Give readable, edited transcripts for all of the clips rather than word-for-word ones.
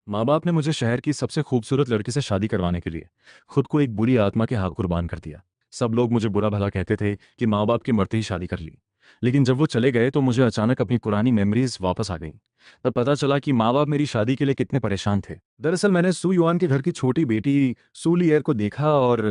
माँ बाप ने मुझे शहर की सबसे खूबसूरत लड़की से शादी करवाने के लिए खुद को एक बुरी आत्मा के हाथ कुर्बान कर दिया। सब लोग मुझे बुरा भला कहते थे कि माँ बाप की मरते ही शादी कर ली। लेकिन जब वो चले गए तो मुझे अचानक अपनी पुरानी मेमोरीज वापस आ गईं। तब पता चला कि माँ बाप मेरी शादी के लिए कितने परेशान थे। दरअसल मैंने सू युआन के घर की छोटी बेटी सू लियर को देखा और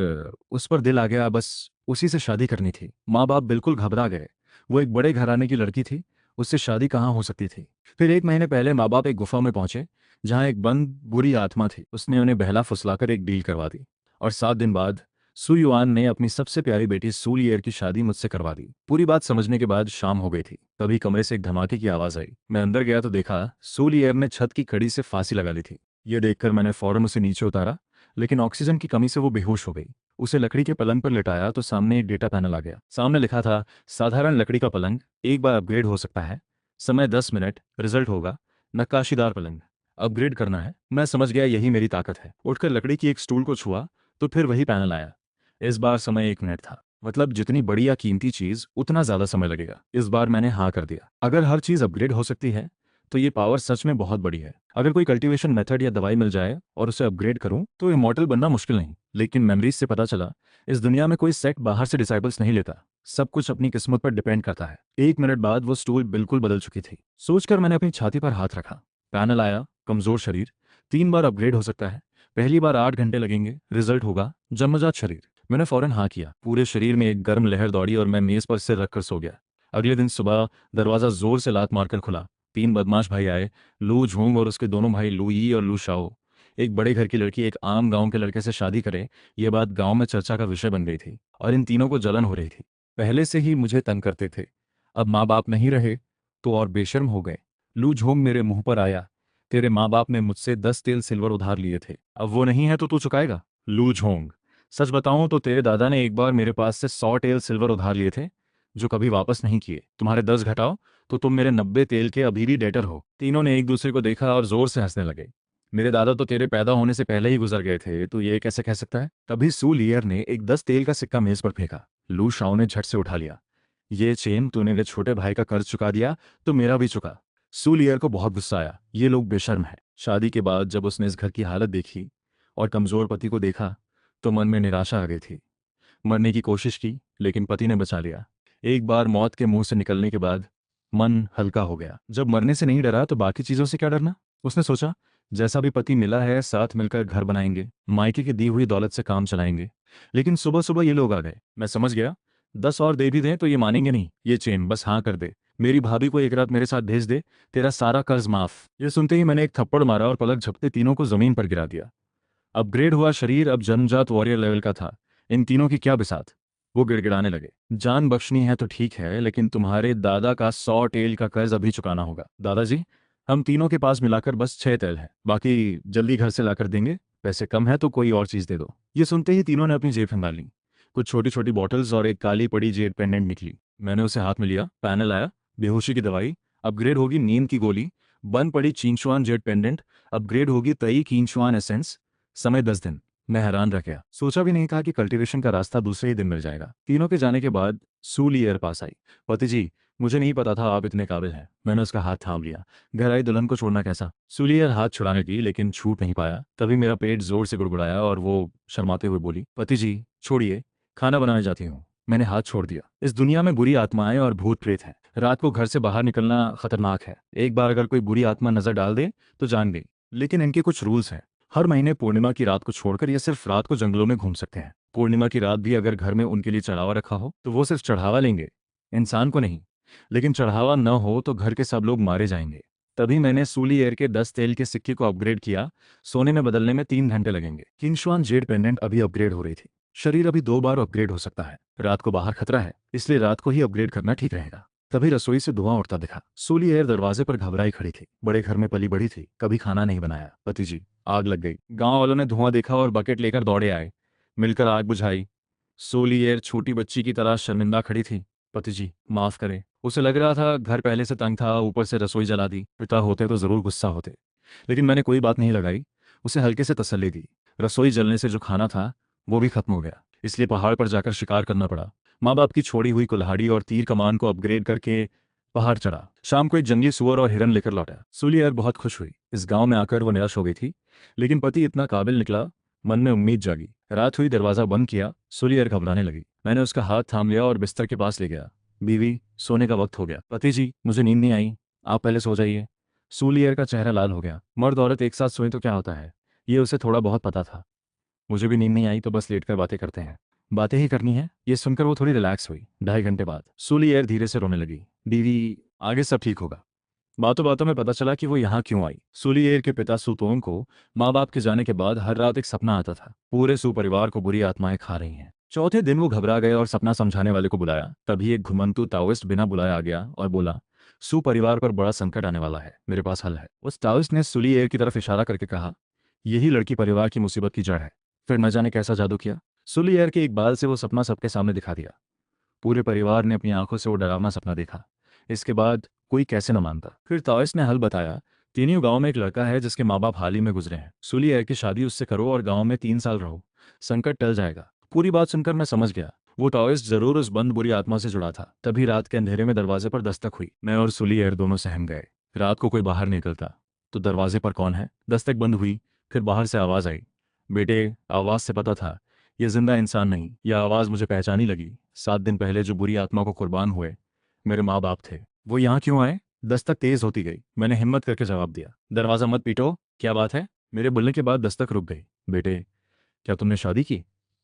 उस पर दिल आ गया। बस उसी से शादी करनी थी। माँ बाप बिल्कुल घबरा गए। वो एक बड़े घराने की लड़की थी, उससे शादी कहाँ हो सकती थी। फिर एक महीने पहले माँ बाप एक गुफा में पहुंचे जहां एक बंद बुरी आत्मा थी। उसने उन्हें बहला फुसलाकर एक डील करवा दी और 7 दिन बाद सू युआन ने अपनी सबसे प्यारी बेटी सूलियर की शादी मुझसे करवा दी। पूरी बात समझने के बाद शाम हो गई थी। तभी कमरे से एक धमाके की आवाज आई। मैं अंदर गया तो देखा सूलियर ने छत की कड़ी से फांसी लगा ली थी। यह देखकर मैंने फौरन उसे नीचे उतारा, लेकिन ऑक्सीजन की कमी से वो बेहोश हो गई। उसे लकड़ी के पलंग पर लिटाया तो सामने एक डेटा पैनल आ गया। सामने लिखा था, साधारण लकड़ी का पलंग, एक बार अपग्रेड हो सकता है, समय 10 मिनट, रिजल्ट होगा नक्काशीदार पलंग, अपग्रेड करना है। मैं समझ गया यही मेरी ताकत है। उठकर लकड़ी की एक स्टूल को छुआ तो फिर वही पैनल आया। इस बार समय 1 मिनट था। मतलब जितनी बड़ी या कीमती चीज उतना ज्यादा समय लगेगा। इस बार मैंने हाँ कर दिया। अगर हर चीज अपग्रेड हो सकती है तो ये पावर सच में बहुत बड़ी है। अगर कोई कल्टीवेशन मेथड या दवाई मिल जाए और उसे अपग्रेड करूं तो इमॉर्टल बनना मुश्किल नहीं। लेकिन मेमोरीज से पता चला इस दुनिया में कोई सेट बाहर से डिसाइबल्स नहीं लेता। सब कुछ अपनी किस्मत पर डिपेंड करता है। 1 मिनट बाद वो स्टूल बिल्कुल बदल चुकी थी। सोचकर मैंने अपनी छाती पर हाथ रखा। पैनल आया, कमजोर शरीर, 3 बार अपग्रेड हो सकता है, पहली बार 8 घंटे लगेंगे, रिजल्ट होगा जन्मजात शरीर। मैंने फौरन हाँ किया। पूरे शरीर में एक गर्म लहर दौड़ी और मैं मेज पर सिर रखकर सो गया। अगले दिन सुबह दरवाजा जोर से लात मारकर खुला। 3 बदमाश भाई आए, लू झोंग और उसके दोनों भाई लू यी और लू शाओ। एक बड़े घर की लड़की एक आम गांव के लड़के से शादी करे, ये बात गांव में चर्चा का विषय बन गई थी और इन तीनों को जलन हो रही थी। पहले से ही मुझे तंग करते थे, अब माँ बाप नहीं रहे तो और बेशर्म हो गए। लू झोंग मेरे मुंह पर आया, तेरे माँ बाप ने मुझसे 10 तेल सिल्वर उधार लिए थे, अब वो नहीं है तो तू चुकाएगा। लू झोंग, सच बताऊं तो तेरे दादा ने एक बार मेरे पास से 100 तेल सिल्वर उधार लिए थे, जो कभी वापस नहीं किए। तुम्हारे 10 घटाओ तो तुम मेरे 90 तेल के अभी भी डेटर हो। तीनों ने एक दूसरे को देखा और जोर से हंसने लगे। मेरे दादा तो तेरे पैदा होने से पहले ही गुजर गए थे, तू ये कैसे कह सकता है। तभी सू लियर ने एक 10 तेल का सिक्का मेज पर फेंका। लू शाओ ने झट से उठा लिया। ये चेन, तूने मेरे छोटे भाई का कर्ज चुका दिया तो मेरा भी चुका। सू लियर को बहुत गुस्सा आया, ये लोग बेशर्म है। शादी के बाद जब उसने इस घर की हालत देखी और कमजोर पति को देखा तो मन में निराशा आ गई थी। मरने की कोशिश की लेकिन पति ने बचा लिया। एक बार मौत के मुंह से निकलने के बाद मन हल्का हो गया। जब मरने से नहीं डरा तो बाकी चीजों से क्या डरना। उसने सोचा, जैसा भी पति मिला है साथ मिलकर घर बनाएंगे, मायके की दी हुई दौलत से काम चलाएंगे। लेकिन सुबह सुबह ये लोग आ गए। मैं समझ गया 10 और दे भी दें तो ये मानेंगे नहीं। ये चेन बस हाँ कर दे, मेरी भाभी को एक रात मेरे साथ भेज दे, तेरा सारा कर्ज माफ। ये सुनते ही मैंने एक थप्पड़ मारा और पलक झपकते तीनों को जमीन पर गिरा दिया। अपग्रेड हुआ शरीर अब जन्मजात वॉरियर लेवल का था। इन तीनों की क्या बिसात। वो गिड़गिड़ाने लगे। जान बख्शनी है तो ठीक है, लेकिन तुम्हारे दादा का 100 टेल का कर्ज अभी चुकाना होगा। दादाजी, हम तीनों के पास मिलाकर बस 6 तेल है, बाकी जल्दी घर से लाकर देंगे। पैसे कम है तो कोई और चीज दे दो। ये सुनते ही तीनों ने अपनी जेब खंगाल ली। कुछ छोटी छोटी बॉटल्स और एक काली पड़ी जेड पेंडेंट निकली। मैंने उसे हाथ में लिया। पैनल आया, बेहोशी की दवाई, अपग्रेड होगी नींद की गोली। बंद पड़ी चींगशुआन जेड पेंडेंट, अपग्रेड होगी तई कींगशुआन एसेंस, समय 10 दिन। मैं हैरान रह गया। सोचा भी नहीं था कि कल्टीवेशन का रास्ता दूसरे ही दिन मिल जाएगा। तीनों के जाने के बाद सूलियर पास आई। पति जी, मुझे नहीं पता था आप इतने काबिल हैं। मैंने उसका हाथ थाम लिया। घर आई दुल्हन को छोड़ना कैसा। सूलियर हाथ छुड़ाने की लेकिन छूट नहीं पाया। तभी मेरा पेट जोर से गुड़गुड़ाया और वो शर्माते हुए बोली, पति जी छोड़िए, खाना बनाने जाती हूँ। मैंने हाथ छोड़ दिया। इस दुनिया में बुरी आत्माएं और भूत प्रेत हैं। रात को घर से बाहर निकलना खतरनाक है। एक बार अगर कोई बुरी आत्मा नजर डाल दे तो जान गई। लेकिन इनके कुछ रूल्स हैं। हर महीने पूर्णिमा की रात को छोड़कर ये सिर्फ रात को जंगलों में घूम सकते हैं। पूर्णिमा की रात भी अगर घर में उनके लिए चढ़ावा रखा हो तो वो सिर्फ चढ़ावा लेंगे, इंसान को नहीं। लेकिन चढ़ावा न हो तो घर के सब लोग मारे जाएंगे। तभी मैंने सूली एयर के 10 तेल के सिक्के को अपग्रेड किया। सोने में बदलने में 3 घंटे लगेंगे। किंगशुआन जेड पेंडेंट अभी अपग्रेड हो रही थी। शरीर अभी 2 बार अपग्रेड हो सकता है। रात को बाहर खतरा है, इसलिए रात को ही अपग्रेड करना ठीक रहेगा। तभी रसोई से धुआं उठता दिखा। सूली एयर दरवाजे पर घबराई खड़ी थी। बड़े घर में पली बड़ी थी, कभी खाना नहीं बनाया। पति जी, आग लग गई। गांव वालों ने धुआं देखा और बकेट लेकर दौड़े आए। मिलकर आग बुझाई। सोली एयर छोटी बच्ची की तरह शर्मिंदा खड़ी थी। पति जी माफ करें। उसे लग रहा था घर पहले से तंग था, ऊपर से रसोई जला दी। पिता होते तो जरूर गुस्सा होते, लेकिन मैंने कोई बात नहीं लगाई। उसे हल्के से तसल्ली दी। रसोई जलने से जो खाना था वो भी खत्म हो गया, इसलिए पहाड़ पर जाकर शिकार करना पड़ा। माँ बाप की छोड़ी हुई कुल्हाड़ी और तीर कमान को अपग्रेड करके पहाड़ चढ़ा। शाम को एक जंगली सुअर और हिरन लेकर लौटा। सूलियर बहुत खुश हुई। इस गांव में आकर वो निराश हो गई थी, लेकिन पति इतना काबिल निकला, मन में उम्मीद जागी। रात हुई, दरवाजा बंद किया। सूलियर घबराने लगी। मैंने उसका हाथ थाम लिया और बिस्तर के पास ले गया। बीवी, सोने का वक्त हो गया। पति जी, मुझे नींद नहीं आई, आप पहले सो जाइए। सूलियर का चेहरा लाल हो गया। मर्द औरत एक साथ सोए तो क्या होता है, ये उसे थोड़ा बहुत पता था। मुझे भी नींद नहीं आई, तो बस लेटकर बातें करते हैं। बातें ही करनी है। ये सुनकर वो थोड़ी रिलैक्स हुई। 2.5 घंटे बाद सूलियर धीरे से रोने लगी। बीवी, आगे सब ठीक होगा। बातों बातों में पता चला कि वो यहाँ क्यों आई। सूलियर के पिता सुतोन को माँ बाप के जाने के बाद हर रात एक सपना आता था, पूरे सुपरिवार को बुरी आत्माएं खा रही हैं। चौथे दिन वो घबरा गए और सपना समझाने वाले को बुलाया। तभी एक घुमंतू ताओइस्ट बिना बुलाए आ गया और बोला, सुपरिवार पर बड़ा संकट आने वाला है, मेरे पास हल है। उस ताओइस्ट ने सूलियर की तरफ इशारा करके कहा, यही लड़की परिवार की मुसीबत की जड़ है। फिर न जाने कैसा जादू किया। सूलियर के एक बाल से वो सपना सबके सामने दिखा दिया। पूरे परिवार ने अपनी आंखों से वो डरावना सपना देखा। इसके बाद कोई कैसे न मानता। फिर ताओइस्ट ने हल बताया, तीनियों गांव में एक लड़का है जिसके माँ बाप हाल ही में गुजरे हैं। सूलियर की शादी उससे करो और गांव में 3 साल रहो, संकट टल जाएगा। पूरी बात सुनकर मैं समझ गया, वो ताओइस्ट जरूर उस बंद बुरी आत्मा से जुड़ा था। तभी रात के अंधेरे में दरवाजे पर दस्तक हुई। मैं और सूलियर दोनों सहम गए। रात को कोई बाहर निकलता तो दरवाजे पर कौन है। दस्तक बंद हुई, फिर बाहर से आवाज आई। बेटे, आवाज से पता था ये जिंदा इंसान नहीं। यह आवाज मुझे पहचानी लगी। 7 दिन पहले जो बुरी आत्मा को कुर्बान हुए मेरे माँ बाप थे। वो यहाँ क्यों आए। दस्तक तेज होती गई। मैंने हिम्मत करके जवाब दिया, दरवाजा मत पीटो, क्या बात है। मेरे बोलने के बाद दस्तक रुक गई। बेटे, क्या तुमने शादी की।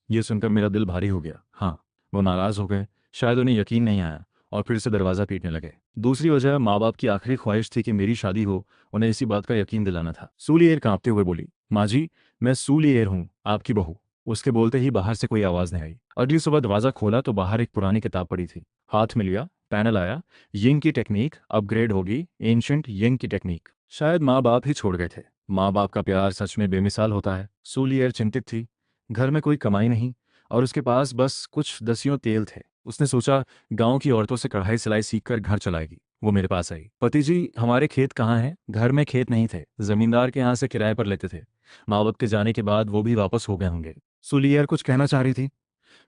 ये सुनकर मेरा दिल भारी हो गया। हाँ। वो नाराज हो गए, शायद उन्हें यकीन नहीं आया और फिर से दरवाज़ा पीटने लगे। दूसरी वजह माँ बाप की आखिरी ख्वाहिश थी कि मेरी शादी हो, उन्हें इसी बात का यकीन दिलाना था। सूलियर कांपते हुए बोली, माँ जी, मैं सूलियर हूँ, आपकी बहू। उसके बोलते ही बाहर से कोई आवाज़ नहीं आई। अगली सुबह दरवाज़ा खोला तो बाहर एक पुरानी किताब पड़ी थी। हाथ में लिया, पैनल आया, यिंग की टेक्निक अपग्रेड होगी, एंशंट यिंग की टेक्निक। शायद माँ बाप ही छोड़ गए थे। माँ बाप का प्यार सच में बेमिसाल होता है। सूलियर चिंतित थी। घर में कोई कमाई नहीं और उसके पास बस कुछ दसियों तेल थे। उसने सोचा, गांव की औरतों से कढ़ाई सिलाई सीखकर घर चलाएगी। वो मेरे पास आई। पति जी, हमारे खेत कहाँ हैं। घर में खेत नहीं थे, जमींदार के यहाँ से किराए पर लेते थे। माँ बाप के जाने के बाद वो भी वापस हो गए होंगे। सूलियर कुछ कहना चाह रही थी।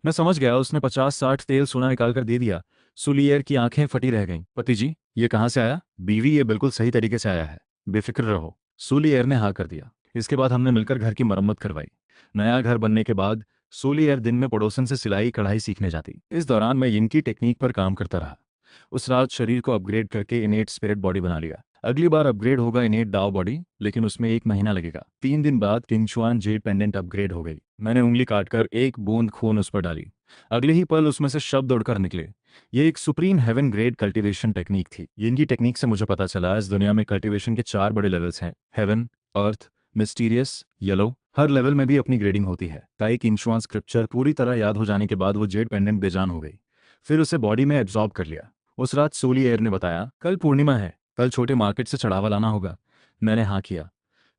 मैं समझ गया, उसने 50-60 तेल सोना निकाल कर दे दिया। सूलियर की आंखें फटी रह गईं। पति जी, ये कहाँ से आया। बीवी, ये बिल्कुल सही तरीके से आया है, बेफिक्र रहो। सूलियर ने हाँ कर दिया। इसके बाद हमने मिलकर घर की मरम्मत करवाई। नया घर बनने के बाद सूलियर दिन में पड़ोसन से सिलाई कढ़ाई सीखने जाती। इस दौरान मैं इनकी टेक्निक पर काम करता रहा। उस रात शरीर को अपग्रेड करके इनेट स्पिरिट बॉडी बना लिया। अगली बार अपग्रेड होगा इनेट दाव बॉडी, लेकिन उसमें 1 महीना लगेगा। 3 दिन बाद किंगचुआन जेड पेंडेंट अपग्रेड हो गई। मैंने उंगली काटकर एक बूंद खून उस पर डाली। अगले ही पल उसमें से शब्द उड़कर निकले। ये एक supreme heaven grade cultivation technique थी। इनकी टेक्निक से मुझे पता चला, इस दुनिया में कल्टीवेशन के 4 बड़े लेवल्स हैं, हेवन, अर्थ, मिस्टीरियस, येलो। हर लेवल में भी अपनी ग्रेडिंग होती है। ताई किंगचुआन स्क्रिप्चर पूरी तरह याद हो जाने के बाद वो जेड पेंडेंट बेजान हो गई। फिर उसे बॉडी में एब्जॉर्ब कर लिया। उस रात सूलियर ने बताया, कल पूर्णिमा है, कल छोटे मार्केट से चढ़ावा लाना होगा। मैंने हाँ किया।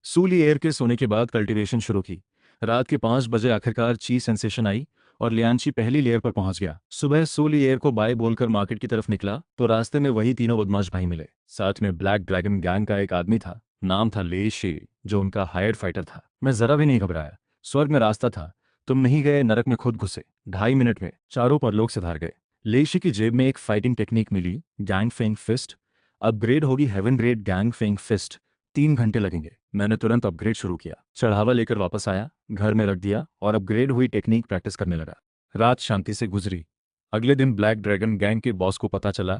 सूलियर के सोने के बाद कल्टीवेशन शुरू की। रात के 5 बजे आखिरकार ची सेंसेशन आई और लियांची पहली लेयर पर पहुंच गया। सुबह सूलियर को बाय बोलकर मार्केट की तरफ निकला तो रास्ते में वही तीनों बदमाश भाई मिले। साथ में ब्लैक ड्रैगन गैंग का एक आदमी था, नाम था ले शे, जो उनका हायर्ड फाइटर था। मैं जरा भी नहीं घबराया। स्वर्ग में रास्ता था, तुम नहीं गए, नरक में खुद घुसे। 2.5 मिनट में चारों परलोक से धार गए। लेशी की जेब में एक फाइटिंग टेक्निक मिली, गैंग फेंग फिस्ट। अपग्रेड होगी heaven grade Gang Feng fist. 3 घंटे लगेंगे। मैंने तुरंत अपग्रेड शुरू किया। चढ़ावा लेकर वापस आया, घर में रख दिया और अपग्रेड हुई टेक्निक प्रैक्टिस करने लगा। रात शांति से गुजरी। अगले दिन ब्लैक ड्रैगन गैंग के बॉस को पता चला।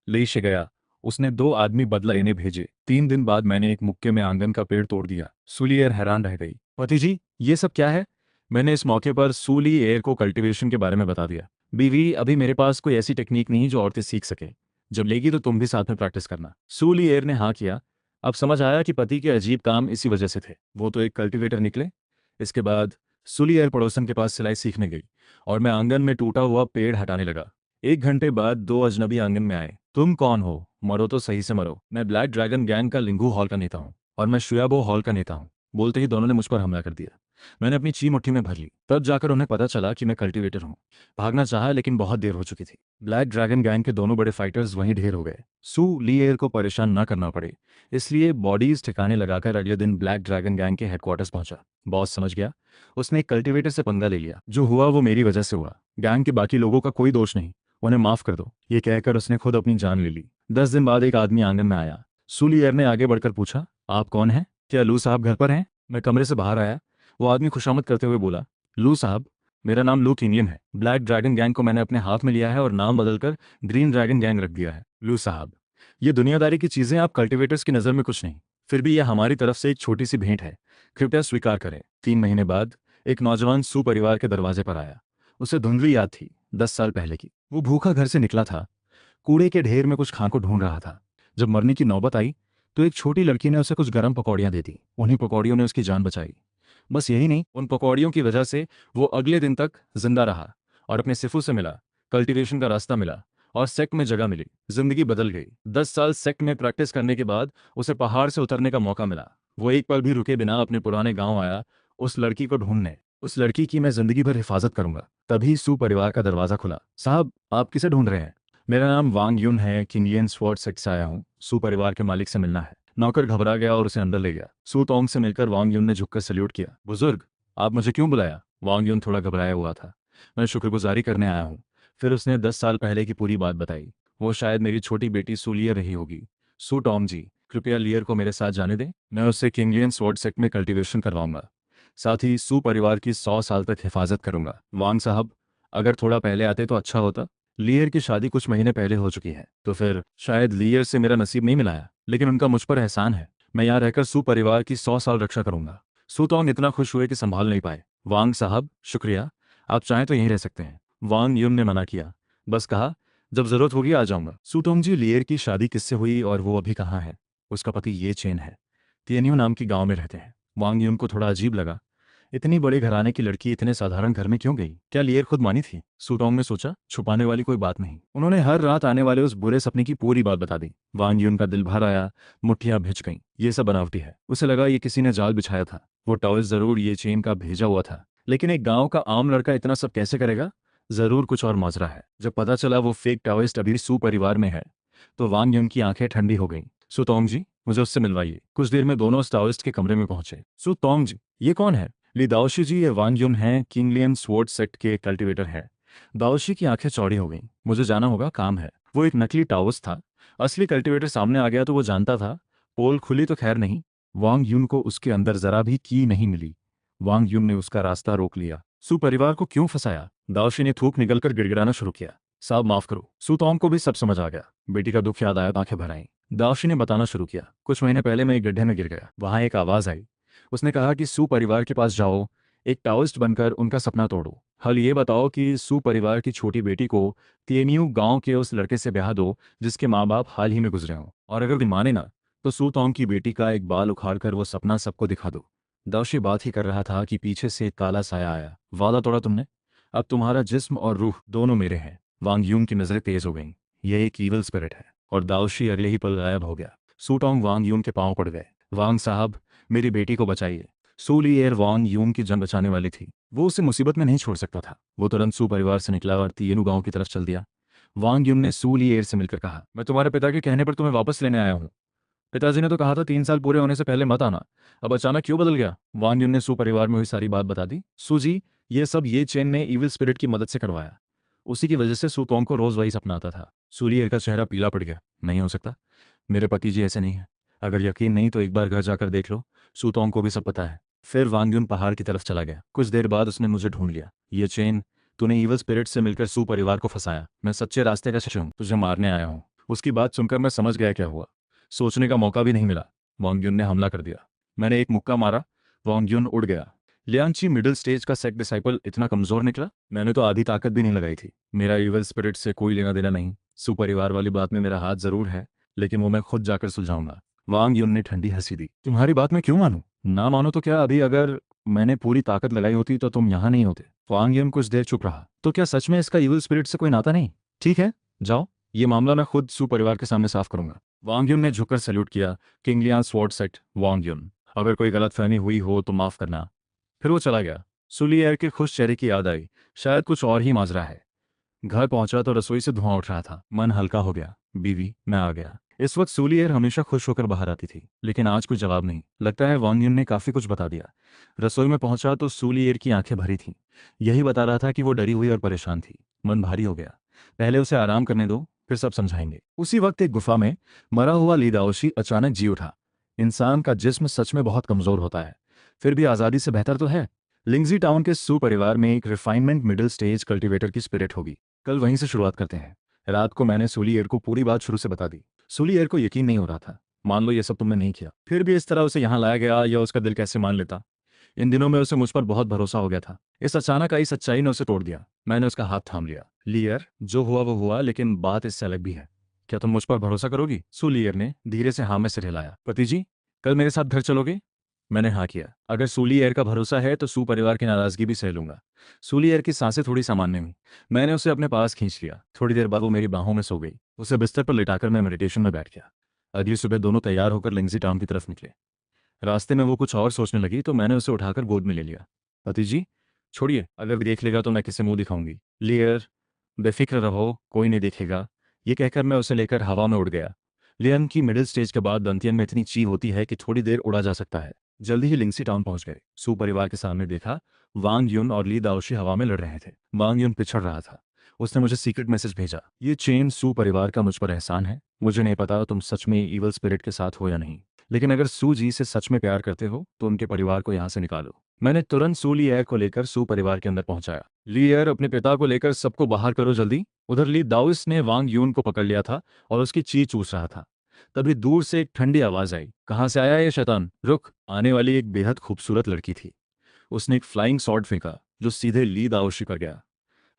लेशे गया। उसने 2 आदमी बदला इन्हें भेजे। 3 दिन बाद मैंने एक मुक्के में आंगन का पेड़ तोड़ दिया। सूलियर हैरान रह गई। पति जी, ये सब क्या है। मैंने इस मौके पर सूलियर को कल्टीवेशन के बारे में बता दिया। बीवी, अभी मेरे पास कोई ऐसी टेक्निक नहीं जो औरतें सीख सके। जब लेगी तो तुम भी साथ में प्रैक्टिस करना। सूलियर ने हाँ किया। अब समझ आया कि पति के अजीब काम इसी वजह से थे। वो तो एक कल्टीवेटर निकले। इसके बाद सूलियर पड़ोसन के पास सिलाई सीखने गई और मैं आंगन में टूटा हुआ पेड़ हटाने लगा। 1 घंटे बाद 2 अजनबी आंगन में आए। तुम कौन हो, मरो तो सही से मरो। मैं ब्लैक ड्रैगन गैंग का लिंगू हॉल का नेता हूँ और मैं शुयाबो हॉल का नेता हूँ। बोलते ही दोनों ने मुझ पर हमला कर दिया। मैंने अपनी ची मुट्ठी में भर ली। तब जाकर उन्हें पता चला कि मैं कल्टीवेटर हूँ। भागना चाहा लेकिन बहुत देर हो चुकी थी। ब्लैक ड्रैगन गैंग के दोनों बड़े फाइटर्स वहीं ढेर हो गए। सूलियर को परेशान न करना पड़े, इसलिए बॉडीज ठिकाने लगाकर अगले दिन ब्लैक ड्रैगन गैंग के हेडक्वार्टर्स पहुंचा। बॉस समझ गया। उसने एक कल्टीवेटर से पंगा ले लिया। जो हुआ वो मेरी वजह से हुआ। गैंग के बाकी लोगों का कोई दोष नहीं। उन्हें माफ कर दो। ये कहकर उसने खुद अपनी जान ले ली। 10 दिन बाद एक आदमी आंगन में आया। सूलियर ने आगे बढ़कर पूछा, आप कौन हैं? क्या लू साहब घर पर हैं? मैं कमरे से बाहर आया। वो आदमी खुशामद करते हुए बोला, लू साहब, मेरा नाम लू किनियन है। ब्लैक ड्रैगन गैंग को मैंने अपने हाथ में लिया है और नाम बदलकर ग्रीन ड्रैगन गैंग रख दिया है। लू साहब, ये दुनियादारी की चीज़ें आप कल्टिवेटर्स की नज़र में कुछ नहीं, फिर भी यह हमारी तरफ से एक छोटी सी भेंट है, कृपया स्वीकार करें। 3 महीने बाद एक नौजवान सू परिवार के दरवाजे पर आया। उसे धुंधली याद थी, 10 साल पहले की। वो भूखा घर से निकला था, कूड़े के ढेर में कुछ खाने को ढूंढ रहा था। जब मरने की नौबत आई तो एक छोटी लड़की ने उसे कुछ गर्म पकौड़ियाँ दे दी। उन्हीं पकौड़ियों ने उसकी जान बचाई। बस यही नहीं, उन पकौड़ियों की वजह से वो अगले दिन तक जिंदा रहा और अपने सिफू से मिला, कल्टीवेशन का रास्ता मिला और सेक्ट में जगह मिली। जिंदगी बदल गई। 10 साल सेक्ट में प्रैक्टिस करने के बाद उसे पहाड़ से उतरने का मौका मिला। वो एक पल भी रुके बिना अपने पुराने गांव आया उस लड़की को ढूंढने। उस लड़की की मैं जिंदगी भर हिफाजत करूंगा। तभी सू परिवार का दरवाजा खुला। साहब, आप किसे ढूंढ रहे हैं? मेरा नाम वांग युन है, किंगलियन स्वॉर्ड सेक्ट से आया हूँ। सू परिवार के मालिक से मिलना है। नौकर घबरा गया और उसे अंदर ले गया। सू तोंग से मिलकर वांग युन ने झुककर सल्यूट किया। बुजुर्ग, आप मुझे क्यों बुलाया? वांग युन थोड़ा घबराया हुआ था। मैं शुक्रगुजारी करने आया हूँ। फिर उसने 10 साल पहले की पूरी बात बताई। वो शायद मेरी छोटी बेटी सू लियर रही होगी। सू टॉम जी, कृपया लियर को मेरे साथ जाने दें। मैं उससे किंगलियन स्वॉर्ड सेक्ट में कल्टीवेशन करवाऊंगा, साथ ही सू परिवार की 100 साल तक हिफाजत करूंगा। वांग साहब, अगर थोड़ा पहले आते तो अच्छा होता। लियर की शादी कुछ महीने पहले हो चुकी है, तो फिर शायद लियर से मेरा नसीब नहीं मिलाया, लेकिन उनका मुझ पर एहसान है। मैं यहाँ रहकर सू परिवार की 100 साल रक्षा करूंगा। सू तोंग इतना खुश हुए कि संभाल नहीं पाए। वांग साहब, शुक्रिया, आप चाहें तो यहीं रह सकते हैं। वांग युन ने मना किया, बस कहा, जब जरूरत होगी आ जाऊंगा। सूतोंग जी, लियर की शादी किससे हुई और वो अभी कहाँ है? उसका पति ये चेन है, तियनियो नाम की गांव में रहते हैं। वांग युन को थोड़ा अजीब लगा, इतनी बड़े घराने की लड़की इतने साधारण घर में क्यों गई? क्या लियर खुद मानी थी? सूटोंग ने सोचा, छुपाने वाली कोई बात नहीं। उन्होंने हर रात आने वाले उस बुरे सपने की पूरी बात बता दी। वांग युन का दिल भर आया, मुट्ठियां भिज गईं। ये सब बनावटी है। उसे लगा ये किसी ने जाल बिछाया था। वो टॉवेल जरूर ये चेन का भेजा हुआ था, लेकिन एक गांव का आम लड़का इतना सब कैसे करेगा? जरूर कुछ और माजरा है। जब पता चला वो फेक टाओइस्ट अभी सू परिवार में है, तो वांग युन की आंखें ठंडी हो गईं। सुतोंग जी, मुझे उससे मिलवाइए। कुछ देर में दोनों उस टाओइस्ट के कमरे में पहुंचे। सुतोंग जी, ये कौन है? ली दाओशी जी, ये वांग युन हैं, किंगलियन स्वॉर्ड सेक्ट के कल्टीवेटर हैं। दाओशी की आंखें चौड़ी हो गईं। मुझे जाना होगा, काम है। वो एक नकली टाओस था। असली कल्टीवेटर सामने आ गया तो वो जानता था। पोल खुली तो खैर नहीं। वांग युन को उसके अंदर जरा भी की नहीं मिली। वांग युन ने उसका रास्ता रोक लिया। सू परिवार को क्यों फंसाया? दाओशी ने थूक निकलकर गिड़गिड़ाना शुरू किया। साहब माफ करो। सू तोंग को भी सब समझ आ गया। बेटी का दुख याद आया, आंखें भर आईं। दाओशी ने बताना शुरू किया, कुछ महीने पहले मैं एक गड्ढे में गिर गया। वहां एक आवाज आई। उसने कहा कि सू परिवार के पास जाओ, एक टाओइस्ट बनकर उनका सपना तोड़ो। हल ये बताओ कि सू परिवार की छोटी बेटी को तियनियू गांव के उस लड़के से ब्याह दो जिसके माँ बाप हाल ही में गुजरे हों, और अगर माने ना तो सू तोंग की बेटी का एक बाल उखाड़कर वो सपना सबको दिखा दो। दाऊशी बात ही कर रहा था कि पीछे से एक काला साया आया। वादा तोड़ा तुमने, अब तुम्हारा जिस्म और रूह दोनों मेरे हैं। वांग यूंग की नजरें तेज हो गईं। यह एक ईवल स्पिरिट है। और दाऊशी अगले ही पल गायब हो गया। सूटोंग वांग यूंग के पांव पड़ गए। वांग साहब, मेरी बेटी को बचाइए। सू लिएर वांग यूंग की जान बचाने वाली थी। वो उसे मुसीबत में नहीं छोड़ सकता था। वो तुरंत सू परिवार से निकला और तियेनु गांव की तरफ चल दिया। वांग यूंग ने सू लिएर से मिलकर कहा, मैं तुम्हारे पिता के कहने पर तुम्हें वापस लेने आया हूँ। पिताजी ने तो कहा था 3 साल पूरे होने से पहले मत आना, अब अचानक क्यों बदल गया? वांग युन ने सू परिवार में हुई सारी बात बता दी। सू जी, ये सब ये चेन ने इविल स्पिरिट की मदद से करवाया। उसी की वजह से सू तोंग को रोज वही सपना आता था। सूलियर का चेहरा पीला पड़ गया। नहीं हो सकता, मेरे पति जी ऐसे नहीं है। अगर यकीन नहीं तो एक बार घर जाकर देख लो, सू तोंग को भी सब पता है। फिर वांग युन पहाड़ की तरफ चला गया। कुछ देर बाद उसने मुझे ढूंढ लिया। ये चेन, तूने इविल स्पिरिट से मिलकर सू परिवार को फंसाया। मैं सच्चे रास्ते का शिशु हूं, तुझे मारने आया हूँ। उसकी बात सुनकर मैं समझ गया क्या हुआ। सोचने का मौका भी नहीं मिला। वांग युन ने हमला कर दिया। मैंने एक मुक्का मारा, वांग युन उड़ गया। लियांची मिडिल स्टेज का सेक्ट डिसाइपल इतना कमजोर निकला। मैंने तो आधी ताकत भी नहीं लगाई थी। मेरा इविल स्पिरिट से कोई लेना देना नहीं। सू परिवार वाली बात में मेरा हाथ जरूर है, लेकिन वो मैं खुद जाकर सुलझाऊंगा। वांग युन ने ठंडी हंसी दी। तुम्हारी बात मैं क्यों मानूं? ना मानो तो क्या, अभी अगर मैंने पूरी ताकत लगाई होती तो तुम यहाँ नहीं होते। वांग युन कुछ देर चुप रहा। तो क्या सच में इसका इविल स्पिरिट से कोई नाता नहीं? ठीक है, जाओ, ये मामला मैं खुद सू परिवार के सामने साफ करूंगा। वांग युन ने झुककर सैल्यूट किया। किंगलियान स्वॉर्ड सेक्ट, वांग युन। अगर कोई गलतफहमी हुई हो तो माफ करना। फिर वो चला गया। सुलियर के खुश चेहरे की याद आई। शायद कुछ और ही माजरा है। घर पहुंचा तो रसोई से धुआं उठ रहा था। मन हल्का हो गया। बीवी, मैं आ गया। इस वक्त सूलियर हमेशा खुश होकर बाहर आती थी, लेकिन आज कोई जवाब नहीं। लगता है वांग युन ने काफी कुछ बता दिया। रसोई में पहुंचा तो सूलियर की आंखें भरी थीं। यही बता रहा था कि वो डरी हुई और परेशान थी। मन भारी हो गया। पहले उसे आराम करने दो, फिर सब समझाएंगे। उसी वक्त एक गुफा में मरा हुआ ली दाओशी अचानक जी उठा। इंसान का जिस्म सच में बहुत कमजोर होता है, फिर भी आज़ादी से बेहतर तो है। लिंगजी टाउन के सू परिवार में एक रिफाइनमेंट मिडिल स्टेज कल्टीवेटर की स्पिरिट होगी। कल वहीं से शुरुआत करते हैं। रात को मैंने सूलियर को पूरी बात शुरू से बता दी। सूलियर को यकीन नहीं हो रहा था। मान लो ये सब तुमने नहीं किया, फिर भी इस तरह उसे यहाँ लाया गया, या उसका दिल कैसे मान लेता। इन दिनों में उसे मुझ पर बहुत भरोसा हो गया था। इस अचानक आई सच्चाई ने उसे तोड़ दिया। मैंने उसका हाथ थाम लिया। लियर, जो हुआ वो हुआ, लेकिन बात इससे अलग भी है। क्या तुम मुझ पर भरोसा करोगी? सूलियर ने धीरे से हाँ में सिर हिलाया। पति जी, कल मेरे साथ घर चलोगे? मैंने हाँ किया। अगर सूलियर का भरोसा है तो सू परिवार की नाराजगी भी सह लूंगा। सूलियर की सांसें थोड़ी सामान्य हुई। मैंने उसे अपने पास खींच लिया। थोड़ी देर बाद वो मेरी बाहों में सो गई। उसे बिस्तर पर लिटाकर मैं मेडिटेशन में बैठ गया। अगली सुबह दोनों तैयार होकर लिंगजी टाउन की तरफ निकले। रास्ते में वो कुछ और सोचने लगी तो मैंने उसे उठाकर गोद में ले लिया। पति जी, छोड़िए, अगर देख लेगा तो मैं किसे मुंह दिखाऊंगी। लियर, बेफिक्र रहो, कोई नहीं देखेगा। ये कहकर मैं उसे लेकर हवा में उड़ गया। लियन की मिडिल स्टेज के बाद दंतियन में इतनी ची होती है कि थोड़ी देर उड़ा जा सकता है। जल्दी ही लिंगसी टाउन पहुंच गए। सू परिवार के सामने देखा, वांग यून और ली दाओशी हवा में लड़ रहे थे। वांग यून पिछड़ रहा था। उसने मुझे सीक्रेट मैसेज भेजा। ये चेन सू परिवार का मुझ पर एहसान है। मुझे नहीं पता तुम सच में ईवल स्पिरिट के साथ हो या नहीं, लेकिन अगर सू जी से सच में प्यार करते हो तो उनके परिवार को यहाँ से निकालो। मैंने तुरंत सू लियर को लेकर सू परिवार के अंदर पहुंचाया। लियर, अपने पिता को लेकर सबको बाहर करो जल्दी। उधर ली दाउस ने वांग यून को पकड़ लिया था और उसकी ची चूस रहा था। तभी दूर से एक ठंडी आवाज आई। कहाँ से आया ये शैतान? रुक! आने वाली एक बेहद खूबसूरत लड़की थी। उसने एक फ्लाइंग सॉर्ड फेंका जो सीधे ली दाओशी पर गया।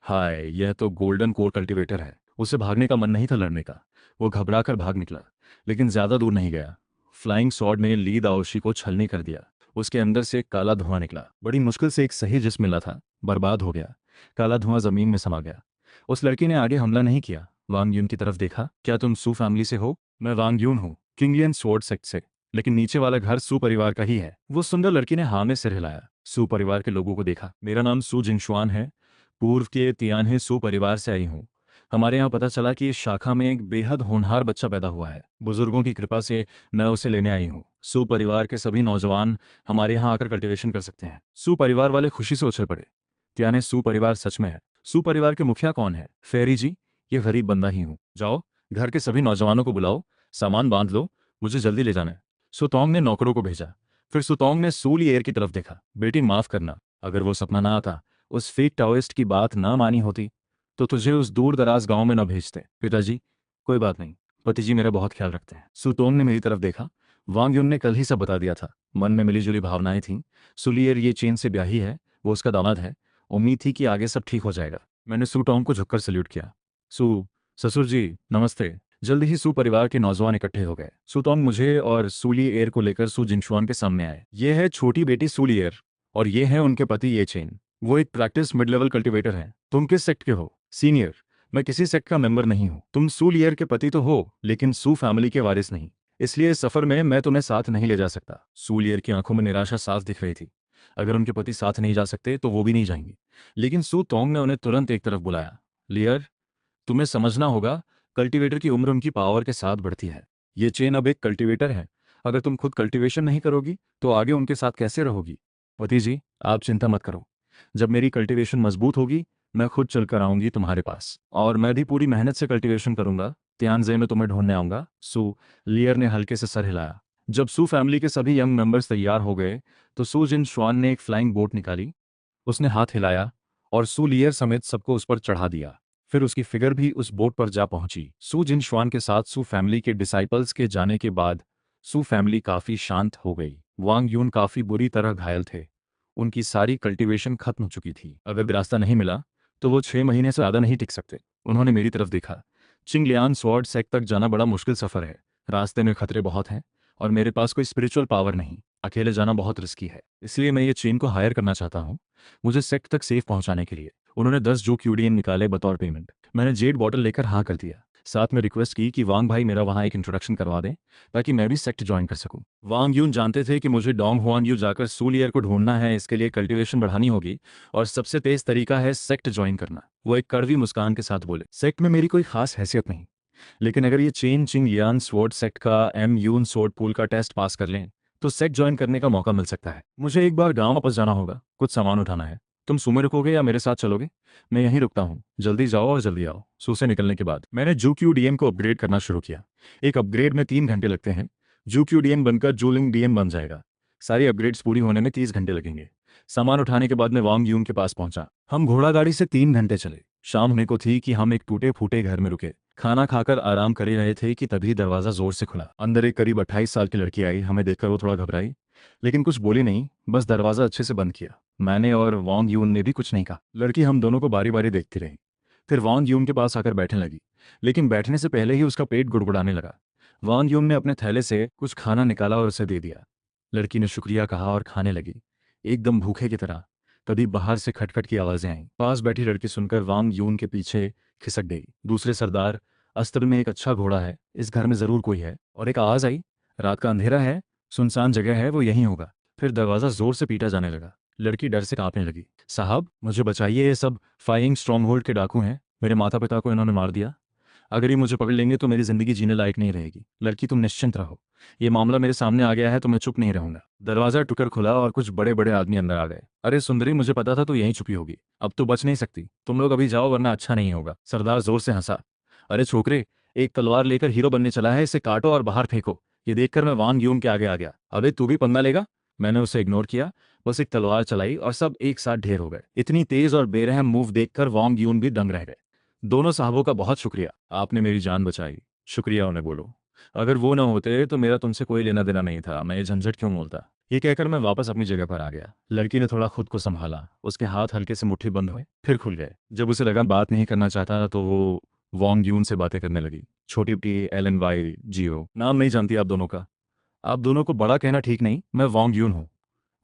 हाय, यह तो गोल्डन कोर कल्टीवेटर है। उसे भागने का मन नहीं था, लड़ने का। वो घबरा कर भाग निकला, लेकिन ज्यादा दूर नहीं गया। फ्लाइंग सॉर्ड ने ली दाओशी को छलनी कर दिया। उसके अंदर से एक काला धुआं निकला। बड़ी मुश्किल से एक सही जिस्म मिला था, बर्बाद हो गया। काला धुआं जमीन में समा गया। उस लड़की ने आगे हमला नहीं किया। वांग यून की तरफ देखा। क्या तुम सू फैमिली से हो? मैं वांग यून हूँ, किंगलियन स्वॉर्ड सेक्ट से, लेकिन नीचे वाला घर सू परिवार का ही है। वो सुंदर लड़की ने हाँ में सिर हिलाया। सू परिवार के लोगों को देखा। मेरा नाम सू जिनशुआन है, पूर्व के तियानहे सू परिवार से आई हूँ। हमारे यहाँ पता चला कि इस शाखा में एक बेहद होनहार बच्चा पैदा हुआ है। बुजुर्गों की कृपा से मैं उसे लेने आई हूँ। सू परिवार के सभी नौजवान हमारे यहाँ आकर कल्टीवेशन कर सकते हैं। सू परिवार वाले खुशी से उछल पड़े। तियाने, सू परिवार सच में है? सू परिवार के मुखिया कौन है? फेरी जी, ये गरीब बंदा ही हूँ। जाओ, घर के सभी नौजवानों को बुलाओ, सामान बांध लो, मुझे जल्दी ले जाना है। सुतोंग ने नौकरों को भेजा। फिर सुतोंग ने सू लिएर की तरफ देखा। बेटी, माफ करना, अगर वो सपना ना आता, उस फेक टाओइस्ट की बात ना मानी होती, तो तुझे उस दूर दराज गांव में न भेजते। पिताजी, कोई बात नहीं, पति जी मेरा बहुत ख्याल रखते हैं। सुतोंग ने मेरी तरफ देखा। वांग युन ने कल ही सब बता दिया था। मन में मिलीजुली भावनाएं थीं। सुलियर ये चेन से ब्याही है, वो उसका दामाद है। उम्मीद थी कि आगे सब ठीक हो जाएगा। मैंने सुटोंग को झुककर सल्यूट किया। सू, ससुर जी नमस्ते। जल्दी ही सू परिवार के नौजवान इकट्ठे हो गए। सुतोंग मुझे और सूली एयर को लेकर सू जिनशुआन के सामने आए। ये है छोटी बेटी सूली एयर, और ये है उनके पति ये चेन। वो एक प्रैक्टिस मिड लेवल कल्टीवेटर है। तुम किस सेक्ट के हो? सीनियर, मैं किसी सेक्ट का मेंबर नहीं हूँ। तुम सू लियर के पति तो हो, लेकिन सू फैमिली के वारिस नहीं। इसलिए इस सफर में मैं तुम्हें साथ नहीं ले जा सकता। सू लियर की आंखों में निराशा साफ दिख रही थी। अगर उनके पति साथ नहीं जा सकते तो वो भी नहीं जाएंगे। लेकिन सू तोंग ने उन्हें तुरंत एक तरफ बुलाया। लियर, तुम्हें समझना होगा, कल्टीवेटर की उम्र उनकी पावर के साथ बढ़ती है। ये चेन अब एक कल्टीवेटर है। अगर तुम खुद कल्टीवेशन नहीं करोगी तो आगे उनके साथ कैसे रहोगी? पति जी, आप चिंता मत करो। जब मेरी कल्टीवेशन मजबूत होगी, मैं खुद चलकर आऊंगी तुम्हारे पास, और मैं भी पूरी मेहनत से कल्टीवेशन करूंगा। तियानजे में तुम्हें ढूंढने आऊंगा। सू लियर ने हल्के से सर हिलाया। जब सू फैमिली के सभी यंग मेंबर्स तैयार हो गए तो सू जिन श्वान ने एक फ्लाइंग बोट निकाली। उसने हाथ हिलाया और सू लियर समेत सबको उस पर चढ़ा दिया। फिर उसकी फिगर भी उस बोट पर जा पहुंची। सू जिन श्वान के साथ सू फैमिली के डिसाइपल्स के जाने के बाद सू फैमिली काफी शांत हो गई। वांग यून काफी बुरी तरह घायल थे। उनकी सारी कल्टीवेशन खत्म हो चुकी थी। अगर रास्ता नहीं मिला तो वो 6 महीने से ज़्यादा नहीं टिक सकते। उन्होंने मेरी तरफ देखा। चिंगलियान स्वॉर्ड सेक्ट तक जाना बड़ा मुश्किल सफ़र है। रास्ते में खतरे बहुत हैं, और मेरे पास कोई स्पिरिचुअल पावर नहीं। अकेले जाना बहुत रिस्की है। इसलिए मैं ये चेन को हायर करना चाहता हूँ, मुझे सेक्ट तक सेफ पहुंचाने के लिए। उन्होंने 10 जो क्यूडियन निकाले बतौर पेमेंट। मैंने जेड बॉटल लेकर हाँ कर दिया। साथ में रिक्वेस्ट की कि वांग भाई मेरा वहाँ एक इंट्रोडक्शन करवा दें, ताकि मैं भी सेक्ट ज्वाइन कर सकूं। वांग यून जानते थे कि मुझे डोंग हुआन यू जाकर सूलियर को ढूंढना है। इसके लिए कल्टीवेशन बढ़ानी होगी, और सबसे तेज तरीका है सेक्ट ज्वाइन करना। वो एक कड़वी मुस्कान के साथ बोले, सेक्ट में मेरी कोई खास हैसियत नहीं, लेकिन अगर ये चेन चिंग यान स्वॉर्ड सेक्ट का एम यून स्वॉर्ड पूल का टेस्ट पास कर लें तो सेक्ट ज्वाइन करने का मौका मिल सकता है। मुझे एक बार गाँव वापस जाना होगा, कुछ सामान उठाना है। तुम सुमे रुकोगे या मेरे साथ चलोगे? मैं यहीं रुकता हूँ, जल्दी जाओ और जल्दी आओ। सू से निकलने के बाद मैंने जू क्यू डीएम को अपग्रेड करना शुरू किया। एक अपग्रेड में 3 घंटे लगते हैं। जू क्यू डीएम बनकर जूलिंग डीएम बन जाएगा। सारी अपग्रेड्स पूरी होने में 30 घंटे लगेंगे। सामान उठाने के बाद मैं वांग यून के पास पहुंचा। हम घोड़ा गाड़ी से 3 घंटे चले। शाम होने को थी कि हम एक टूटे फूटे घर में रुके। खाना खाकर आराम कर ही रहे थे कि तभी दरवाजा जोर से खुला। अंदर एक करीब 28 साल की लड़की आई। हमें देखकर वो थोड़ा घबराई, लेकिन कुछ बोली नहीं, बस दरवाजा अच्छे से बंद किया। मैंने और वांग यून ने भी कुछ नहीं कहा। लड़की हम दोनों को बारी बारी देखती रही, फिर वांग यून के पास आकर बैठने लगी, लेकिन बैठने से पहले ही उसका पेट गुड़गुड़ाने लगा। वांग यून ने अपने थैले से कुछ खाना निकाला और उसे दे दिया। लड़की ने शुक्रिया कहा और खाने लगी, एकदम भूखे की तरह। तभी बाहर से खटखट की आवाजें आईं। पास बैठी लड़की सुनकर वांग यून के पीछे खिसक गई। दूसरे सरदार, अस्त्र में एक अच्छा घोड़ा है, इस घर में जरूर कोई है। और एक आवाज आई, रात का अंधेरा है, सुनसान जगह है, वो यहीं होगा। फिर दरवाजा जोर से पीटा जाने लगा। लड़की डर से कांपने लगी। साहब मुझे बचाइए, ये सब फाइंग स्ट्रॉन्गहोल्ड के डाकू हैं। मेरे माता पिता को इन्होंने मार दिया। अगर ये मुझे पकड़ लेंगे तो मेरी जिंदगी जीने लायक नहीं रहेगी। लड़की तुम निश्चिंत रहो, ये मामला मेरे सामने आ गया है तो मैं चुप नहीं रहूंगा। दरवाजा टुकर खुला और कुछ बड़े बड़े आदमी अंदर आ गए। अरे सुंदरी, मुझे पता था तू यहीं छुपी होगी, अब तो बच नहीं सकती। तुम लोग अभी जाओ वरना अच्छा नहीं होगा। सरदार जोर से हंसा। अरे छोकरे, एक तलवार लेकर हीरो बनने चला है, इसे काटो और बाहर फेंको। ये देखकर मैं वांग यून के आगे आ गया। अबे तू भी पंगा लेगा? मैंने उसे इग्नोर किया, बस एक तलवार चलाई और सब एक साथ ढेर हो गए। इतनी तेज और बेरहम मूव देखकर वांग यून भी दंग रह गए। दोनों साहबों का बहुत शुक्रिया, आपने मेरी जान बचाई। शुक्रिया उन्हें बोलो, अगर वो न होते तो मेरा तुमसे कोई लेना देना नहीं था, मैं ये झंझट क्यों मोलता। ये कहकर मैं वापस अपनी जगह पर आ गया। लड़की ने थोड़ा खुद को संभाला, उसके हाथ हल्के से मुट्ठी बंद हुए, फिर खुल गए। जब उसे लगा बात नहीं करना चाहता तो वो वांग यून से बातें करने लगी। छोटी टी, LNY, जियो, नाम नहीं जानती आप दोनों का? आप दोनों को बड़ा कहना ठीक नहीं। मैं वांग यून हूँ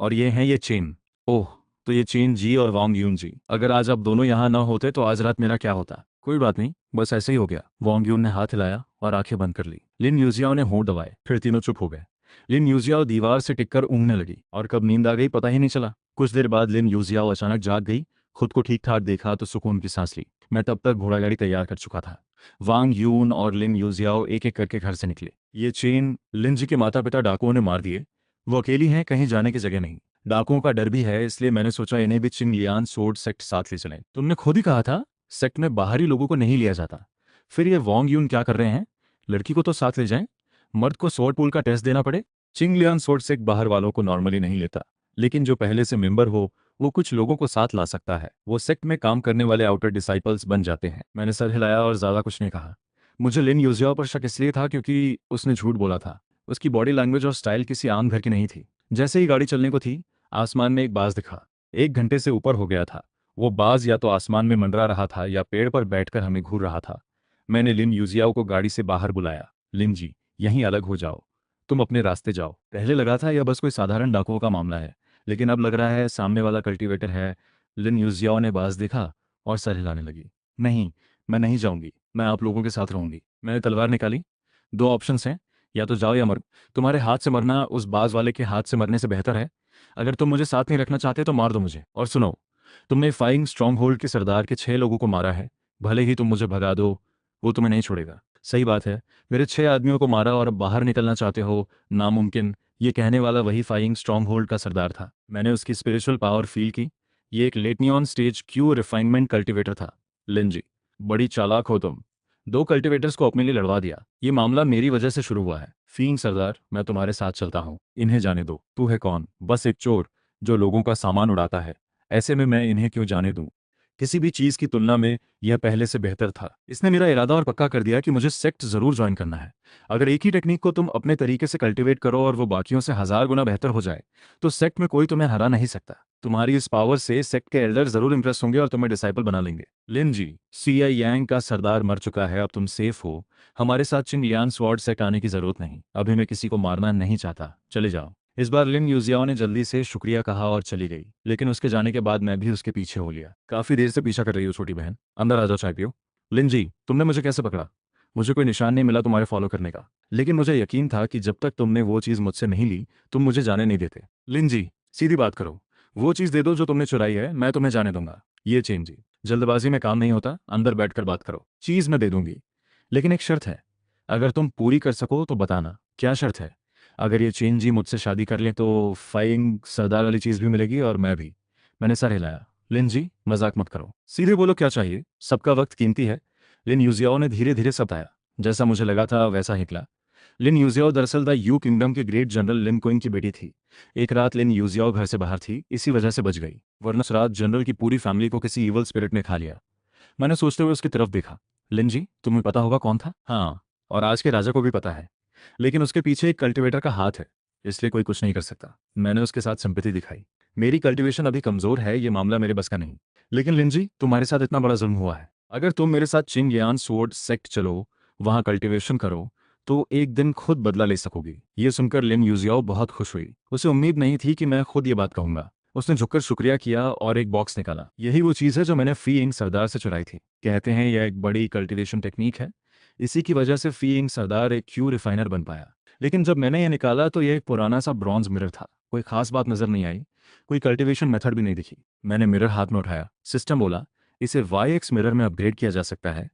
और ये हैं ये चेन। ओह, तो ये चेन जी और वांग यून जी। अगर आज आप दोनों यहाँ ना होते तो आज रात मेरा क्या होता? कोई बात नहीं, बस ऐसे ही हो गया। वांग यून ने हाथ हिलाया और आंखें बंद कर ली। लिन यूजियाओ ने होंठ दबाए, फिर तीनों चुप हो गए। लिन यूजियाओ दीवार से टिककर ऊँघने लगी और कब नींद आ गई पता ही नहीं चला। कुछ देर बाद लिन यूजियाओ अचानक जाग गई। खुद को ठीक ठाक देखा तो सुकून की सांस ली। मैं तब तक घोड़ा गाड़ी तैयार कर चुका था। वांग यून और लिन यूजियाओ एक एक करके घर से निकले। ये चेन लिन जी के माता पिता डाकुओं ने मार दिए। वो अकेली हैं, कहीं जाने की जगह नहीं। डाकुओं का डर भी है, इसलिए मैंने सोचा इन्हें भी चिंग लियान सोर्ड सेक्ट साथ ले चलें। तुमने खुद ही कहा था सेक्ट में बाहरी लोगों को नहीं लिया जाता। फिर ये वांग यून क्या कर रहे हैं? लड़की को तो साथ ले जाएं, मर्द को स्वॉर्ड पूल का टेस्ट देना पड़े। चिंग लियान सोर्ड सेक्ट बाहर वालों को नॉर्मली नहीं लेता, लेकिन जो पहले से मेंबर हो वो कुछ लोगों को साथ ला सकता है। वो सेक्ट में काम करने वाले आउटर डिसाइपल्स बन जाते हैं। मैंने सर हिलाया और ज्यादा कुछ नहीं कहा। मुझे लिन यूजियाओ पर शक इसलिए था क्योंकि उसने झूठ बोला था। उसकी बॉडी लैंग्वेज और स्टाइल किसी आम घर की नहीं थी। जैसे ही गाड़ी चलने को थी, आसमान में एक बाज दिखा। 1 घंटे से ऊपर हो गया था। वो बाज या तो आसमान में मंडरा रहा था या पेड़ पर बैठकर हमें घूर रहा था। मैंने लिन यूजियाओ को गाड़ी से बाहर बुलाया। लिन जी, यहीं अलग हो जाओ, तुम अपने रास्ते जाओ। पहले लगा था यह बस कोई साधारण डाकुओं का मामला है, लेकिन अब लग रहा है सामने वाला कल्टीवेटर है। लिन यूजियाओ ने बाज देखा और सर हिलाने लगी। नहीं, मैं नहीं जाऊंगी, मैं आप लोगों के साथ रहूंगी। मैंने तलवार निकाली। 2 ऑप्शंस हैं, या तो जाओ या मरो। तुम्हारे हाथ से मरना उस बाज वाले के हाथ से मरने से बेहतर है। अगर तुम मुझे साथ नहीं रखना चाहते तो मार दो मुझे। और सुनो, तुमने फाइंग स्ट्रॉन्ग होल्ड के सरदार के 6 लोगों को मारा है। भले ही तुम मुझे भगा दो, वो तुम्हें नहीं छोड़ेगा। सही बात है, मेरे 6 आदमियों को मारा और अब बाहर निकलना चाहते हो? नामुमकिन। ये कहने वाला वही फाइंग स्ट्रॉन्ग होल्ड का सरदार था। मैंने उसकी स्पिरिचुअल पावर फील की। ये एक लेटनियन स्टेज क्यू रिफाइनमेंट कल्टिवेटर था। लिन जी, बड़ी चालाक हो तुम। 2 कल्टिवेटर्स को अपने लिए लड़वा दिया। ये मामला मेरी वजह से शुरू हुआ है। फींग सरदार, मैं तुम्हारे साथ चलता हूँ, इन्हें जाने दो। तू है कौन? बस एक चोर जो लोगों का सामान उड़ाता है। ऐसे में मैं इन्हें क्यों जाने दूं? किसी भी चीज की तुलना में यह पहले से बेहतर था। इसने मेरा इरादा और पक्का कर दिया कि मुझे सेक्ट जरूर ज्वाइन करना है। अगर एक ही टेक्निक को तुम अपने तरीके से कल्टीवेट करो और वो बाकियों से 1000 गुना बेहतर हो जाए, तो सेक्ट में कोई तुम्हें हरा नहीं सकता। तुम्हारी इस पावर से सेक्ट के एल्डर जरूर इंप्रेस होंगे और तुम्हें डिसाइपल बना लेंगे। लिन जी, सीआई यांग का सरदार मर चुका है, अब तुम सेफ हो। हमारे साथ चिंग लियान स्वॉर्ड सेक्ट आने की जरूरत नहीं। अभी मैं किसी को मारना नहीं चाहता, चले जाओ। इस बार लिन यूजियाओ ने जल्दी से शुक्रिया कहा और चली गई, लेकिन उसके जाने के बाद मैं भी उसके पीछे हो लिया। काफी देर से पीछा कर रही हो छोटी बहन, अंदर आ जाओ, चाय पियो। लिन जी, तुमने मुझे कैसे पकड़ा? मुझे कोई निशान नहीं मिला तुम्हारे फॉलो करने का, लेकिन मुझे यकीन था कि जब तक तुमने वो चीज़ मुझसे नहीं ली तुम मुझे जाने नहीं देते। लिन जी, सीधी बात करो, वो चीज़ दे दो जो तुमने चुराई है, मैं तुम्हें जाने दूंगा। ये चेन जी, जल्दबाजी में काम नहीं होता, अंदर बैठकर बात करो। चीज़ मैं दे दूंगी, लेकिन एक शर्त है। अगर तुम पूरी कर सको तो बताना। क्या शर्त है? अगर ये चेन जी मुझसे शादी कर ले तो फाइंग सरदार वाली चीज़ भी मिलेगी और मैं भी। मैंने सर हिलाया। लिन जी, मजाक मत करो, सीधे बोलो क्या चाहिए, सबका वक्त कीमती है। लिन यूजियाओ ने धीरे धीरे सब बताया। जैसा मुझे लगा था वैसा ही निकला। लिन यूजियाओ दरअसल द यू किंगडम के ग्रेट जनरल लिन कोइंग की बेटी थी। एक रात लिन यूजियाओ घर से बाहर थी, इसी वजह से बच गई, वरना उस रात जनरल की पूरी फैमिली को किसी इवल स्पिरिट ने खा लिया। मैंने सोचते हुए उसकी तरफ देखा। लिन जी, तुम्हें पता होगा कौन था? हाँ, और आज के राजा को भी पता है, लेकिन उसके पीछे एक कल्टिवेटर का हाथ है, इसलिए कोई कुछ नहीं कर सकता। मैंने उसके साथ सिंपैथी दिखाई। मेरी कल्टीवेशन अभी कमजोर है, ये मामला मेरे बस का नहीं। लेकिन लिंजी, तुम्हारे साथ इतना बड़ा जुल्म हुआ है, अगर तुम मेरे साथ चिंगयान सोर्ड सेक्ट चलो, वहां कल्टीवेशन करो, तो एक दिन खुद बदला ले सकोगी। ये सुनकर लिन यूजियाओ बहुत खुश हुई। उसे उम्मीद नहीं थी कि मैं खुद ये बात कहूंगा। उसने झुककर शुक्रिया किया और एक बॉक्स निकाला। यही वो चीज़ है जो मैंने फी इंग सरदार से चुराई थी। कहते हैं यह एक बड़ी कल्टीवेशन टेक्निक है, इसी की वजह से फी इंग सरदार एक क्यू रिफाइनर बन पाया। लेकिन जब मैंने यह निकाला तो यह एक पुराना सा ब्रॉन्ज मिरर था। कोई खास बात नजर नहीं आई, कोई कल्टीवेशन मेथड भी नहीं दिखी। मैंने मिरर हाथ में उठाया। सिस्टम बोला, इसे YX मिरर में अपग्रेड किया जा सकता है,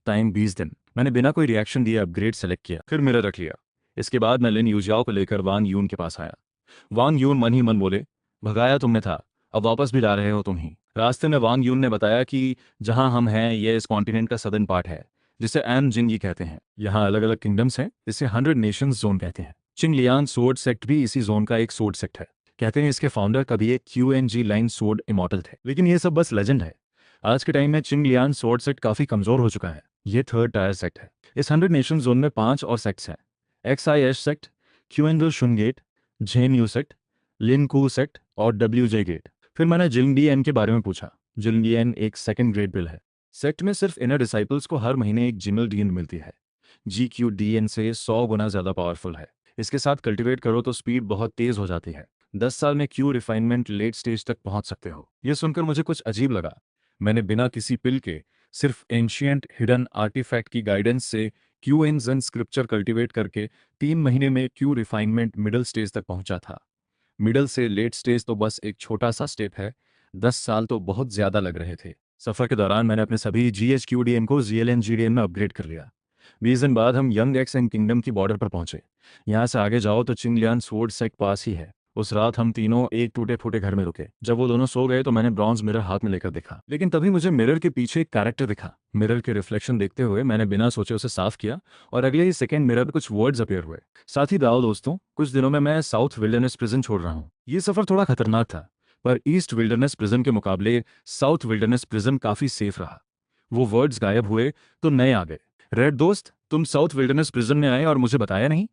टाइम 20 दिन। मैंने बिना कोई रिएक्शन दिए अपग्रेड सेलेक्ट किया, फिर मिरर रख लिया। इसके बाद मैं लिन यूजियाओ को लेकर वांग यून के पास आया। वांग यून मन ही मन बोले, भगाया तुमने था, अब वापस भी ला रहे हो तुम ही। रास्ते में वांग यून ने बताया कि जहां हम हैं यह इस कॉन्टिनेंट का सदर्न पार्ट है, जिसे एन जिंग कहते हैं। यहाँ अलग अलग किंगडम्स हैं, इसे 100 नेशंस जोन कहते हैं। चिंगलियान सोर्ड सेक्ट भी इसी जोन का एक सोर्ड सेक्ट है। कहते हैं इसके फाउंडर कभी एक QNG लाइन सोर्ड इमॉर्टल थे, लेकिन ये सब बस लेजेंड है। आज के टाइम में चिंगलियान सोर्ड सेक्ट काफी कमजोर हो चुका है। ये थर्ड टायर सेक्ट है। इस 100 नेशन जोन में 5 और सेक्ट्स हैं। XIS सेक्ट, क्यूएनडो शुन गेट, झेन यू सेक्ट, लिनकू सेक्ट और WJ गेट। फिर मैंने जिंगडीएन के बारे में पूछा। जिंगडीएन एक सेकंड ग्रेड बिल है। सेक्ट में सिर्फ इनर डिसाइपल्स को हर महीने एक जिमल डीएन मिलती है। GQDN से 100 गुना ज्यादा पावरफुल है। इसके साथ कल्टीवेट करो तो स्पीड बहुत तेज हो जाती है। 10 साल में क्यू रिफाइनमेंट लेट स्टेज तक पहुंच सकते हो। यह सुनकर मुझे कुछ अजीब लगा। मैंने बिना किसी पिल के, सिर्फ एंशियंट हिडन आर्टिफैक्ट की गाइडेंस से क्यू एन स्क्रिप्चर कल्टीवेट करके 3 महीने में क्यू रिफाइनमेंट मिडल स्टेज तक पहुंचा था। मिडल से लेट स्टेज तो बस एक छोटा सा स्टेप है, 10 साल तो बहुत ज्यादा लग रहे थे। सफर के दौरान मैंने अपने सभी GHQDM को GLNGDM में अपग्रेड कर लिया। 20 दिन बाद हम यंग एक्स एंड किंगडम की बॉर्डर पर पहुंचे। यहाँ से आगे जाओ तो चिंगलियान स्वॉर्ड सेक्ट पास ही है। उस रात हम तीनों एक टूटे फूटे घर में रुके। जब वो दोनों सो गए तो मैंने ब्रॉन्ज मिरर हाथ में लेकर देखा, लेकिन तभी मुझे मिरर के पीछे एक कैरेक्टर दिखा। मिरर के रिफ्लेक्शन देखते हुए मैंने बिना सोचे उसे साफ किया और अगले ही सेकंड मिरर पे कुछ वर्ड्स अपीयर हुए। साथ ही दाओ दोस्तों, कुछ दिनों में मैं साउथ विल्डरनेस प्रिजन छोड़ रहा हूँ। ये सफर थोड़ा खतरनाक था, पर ईस्ट विल्डरनेस प्रिजन के मुकाबले साउथ विल्डरनेस प्रिजन काफी सेफ रहा। वो वर्ड्स गायब हुए तो नए आ गए। रेड दोस्त, तुम साउथ विल्डरनेस प्रिजन में आए और मुझे बताया नहीं।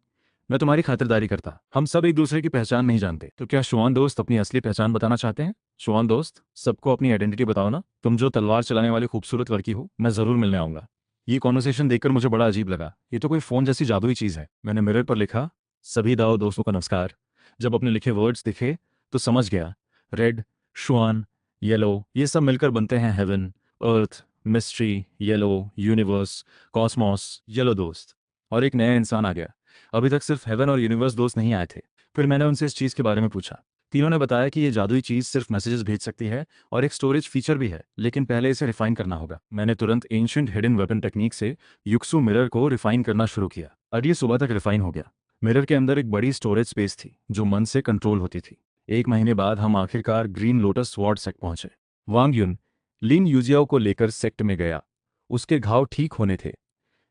मैं तुम्हारी खातिरदारी करता। हम सब एक दूसरे की पहचान नहीं जानते, तो क्या शुआन दोस्त अपनी असली पहचान बताना चाहते हैं? शुआन दोस्त, सबको अपनी आइडेंटिटी बताओ ना। तुम जो तलवार चलाने वाली खूबसूरत लड़की हो, मैं जरूर मिलने आऊंगा। ये कॉन्वर्सेशन देखकर मुझे बड़ा अजीब लगा। ये तो कोई फोन जैसी जादुई चीज है। मैंने मिरर पर लिखा, सभी दाओ दोस्तों का नमस्कार। जब अपने लिखे वर्ड्स दिखे तो समझ गया, रेड, शुआन, येलो, ये सब मिलकर बनते हैं heaven, earth, mystery, yellow, universe, cosmos, yellow दोस्त। और एक नया इंसान आ गया। अभी तक सिर्फ हेवन और यूनिवर्स दोस्त नहीं आए थे। फिर मैंने उनसे इस चीज़ के बारे में पूछा। तीनों ने बताया कि ये जादुई चीज़ सिर्फ मैसेजेस भेज सकती है और एक स्टोरेज फीचर भी है, लेकिन पहले इसे रिफाइन करना होगा। मैंने तुरंत एंशिएंट हिडन वेपन टेक्निक से युक्सु मिरर को रिफाइन करना शुरू किया और ये सुबह तक रिफाइन हो गया। मिरर के अंदर एक बड़ी स्टोरेज स्पेस थी जो मन से कंट्रोल होती थी। 1 महीने बाद हम आखिरकार ग्रीन लोटस स्वॉर्ड सेक्ट पहुंचे। वांग यून लिन यूजियाओ को लेकर सेक्ट में गया। उसके घाव ठीक होने थे।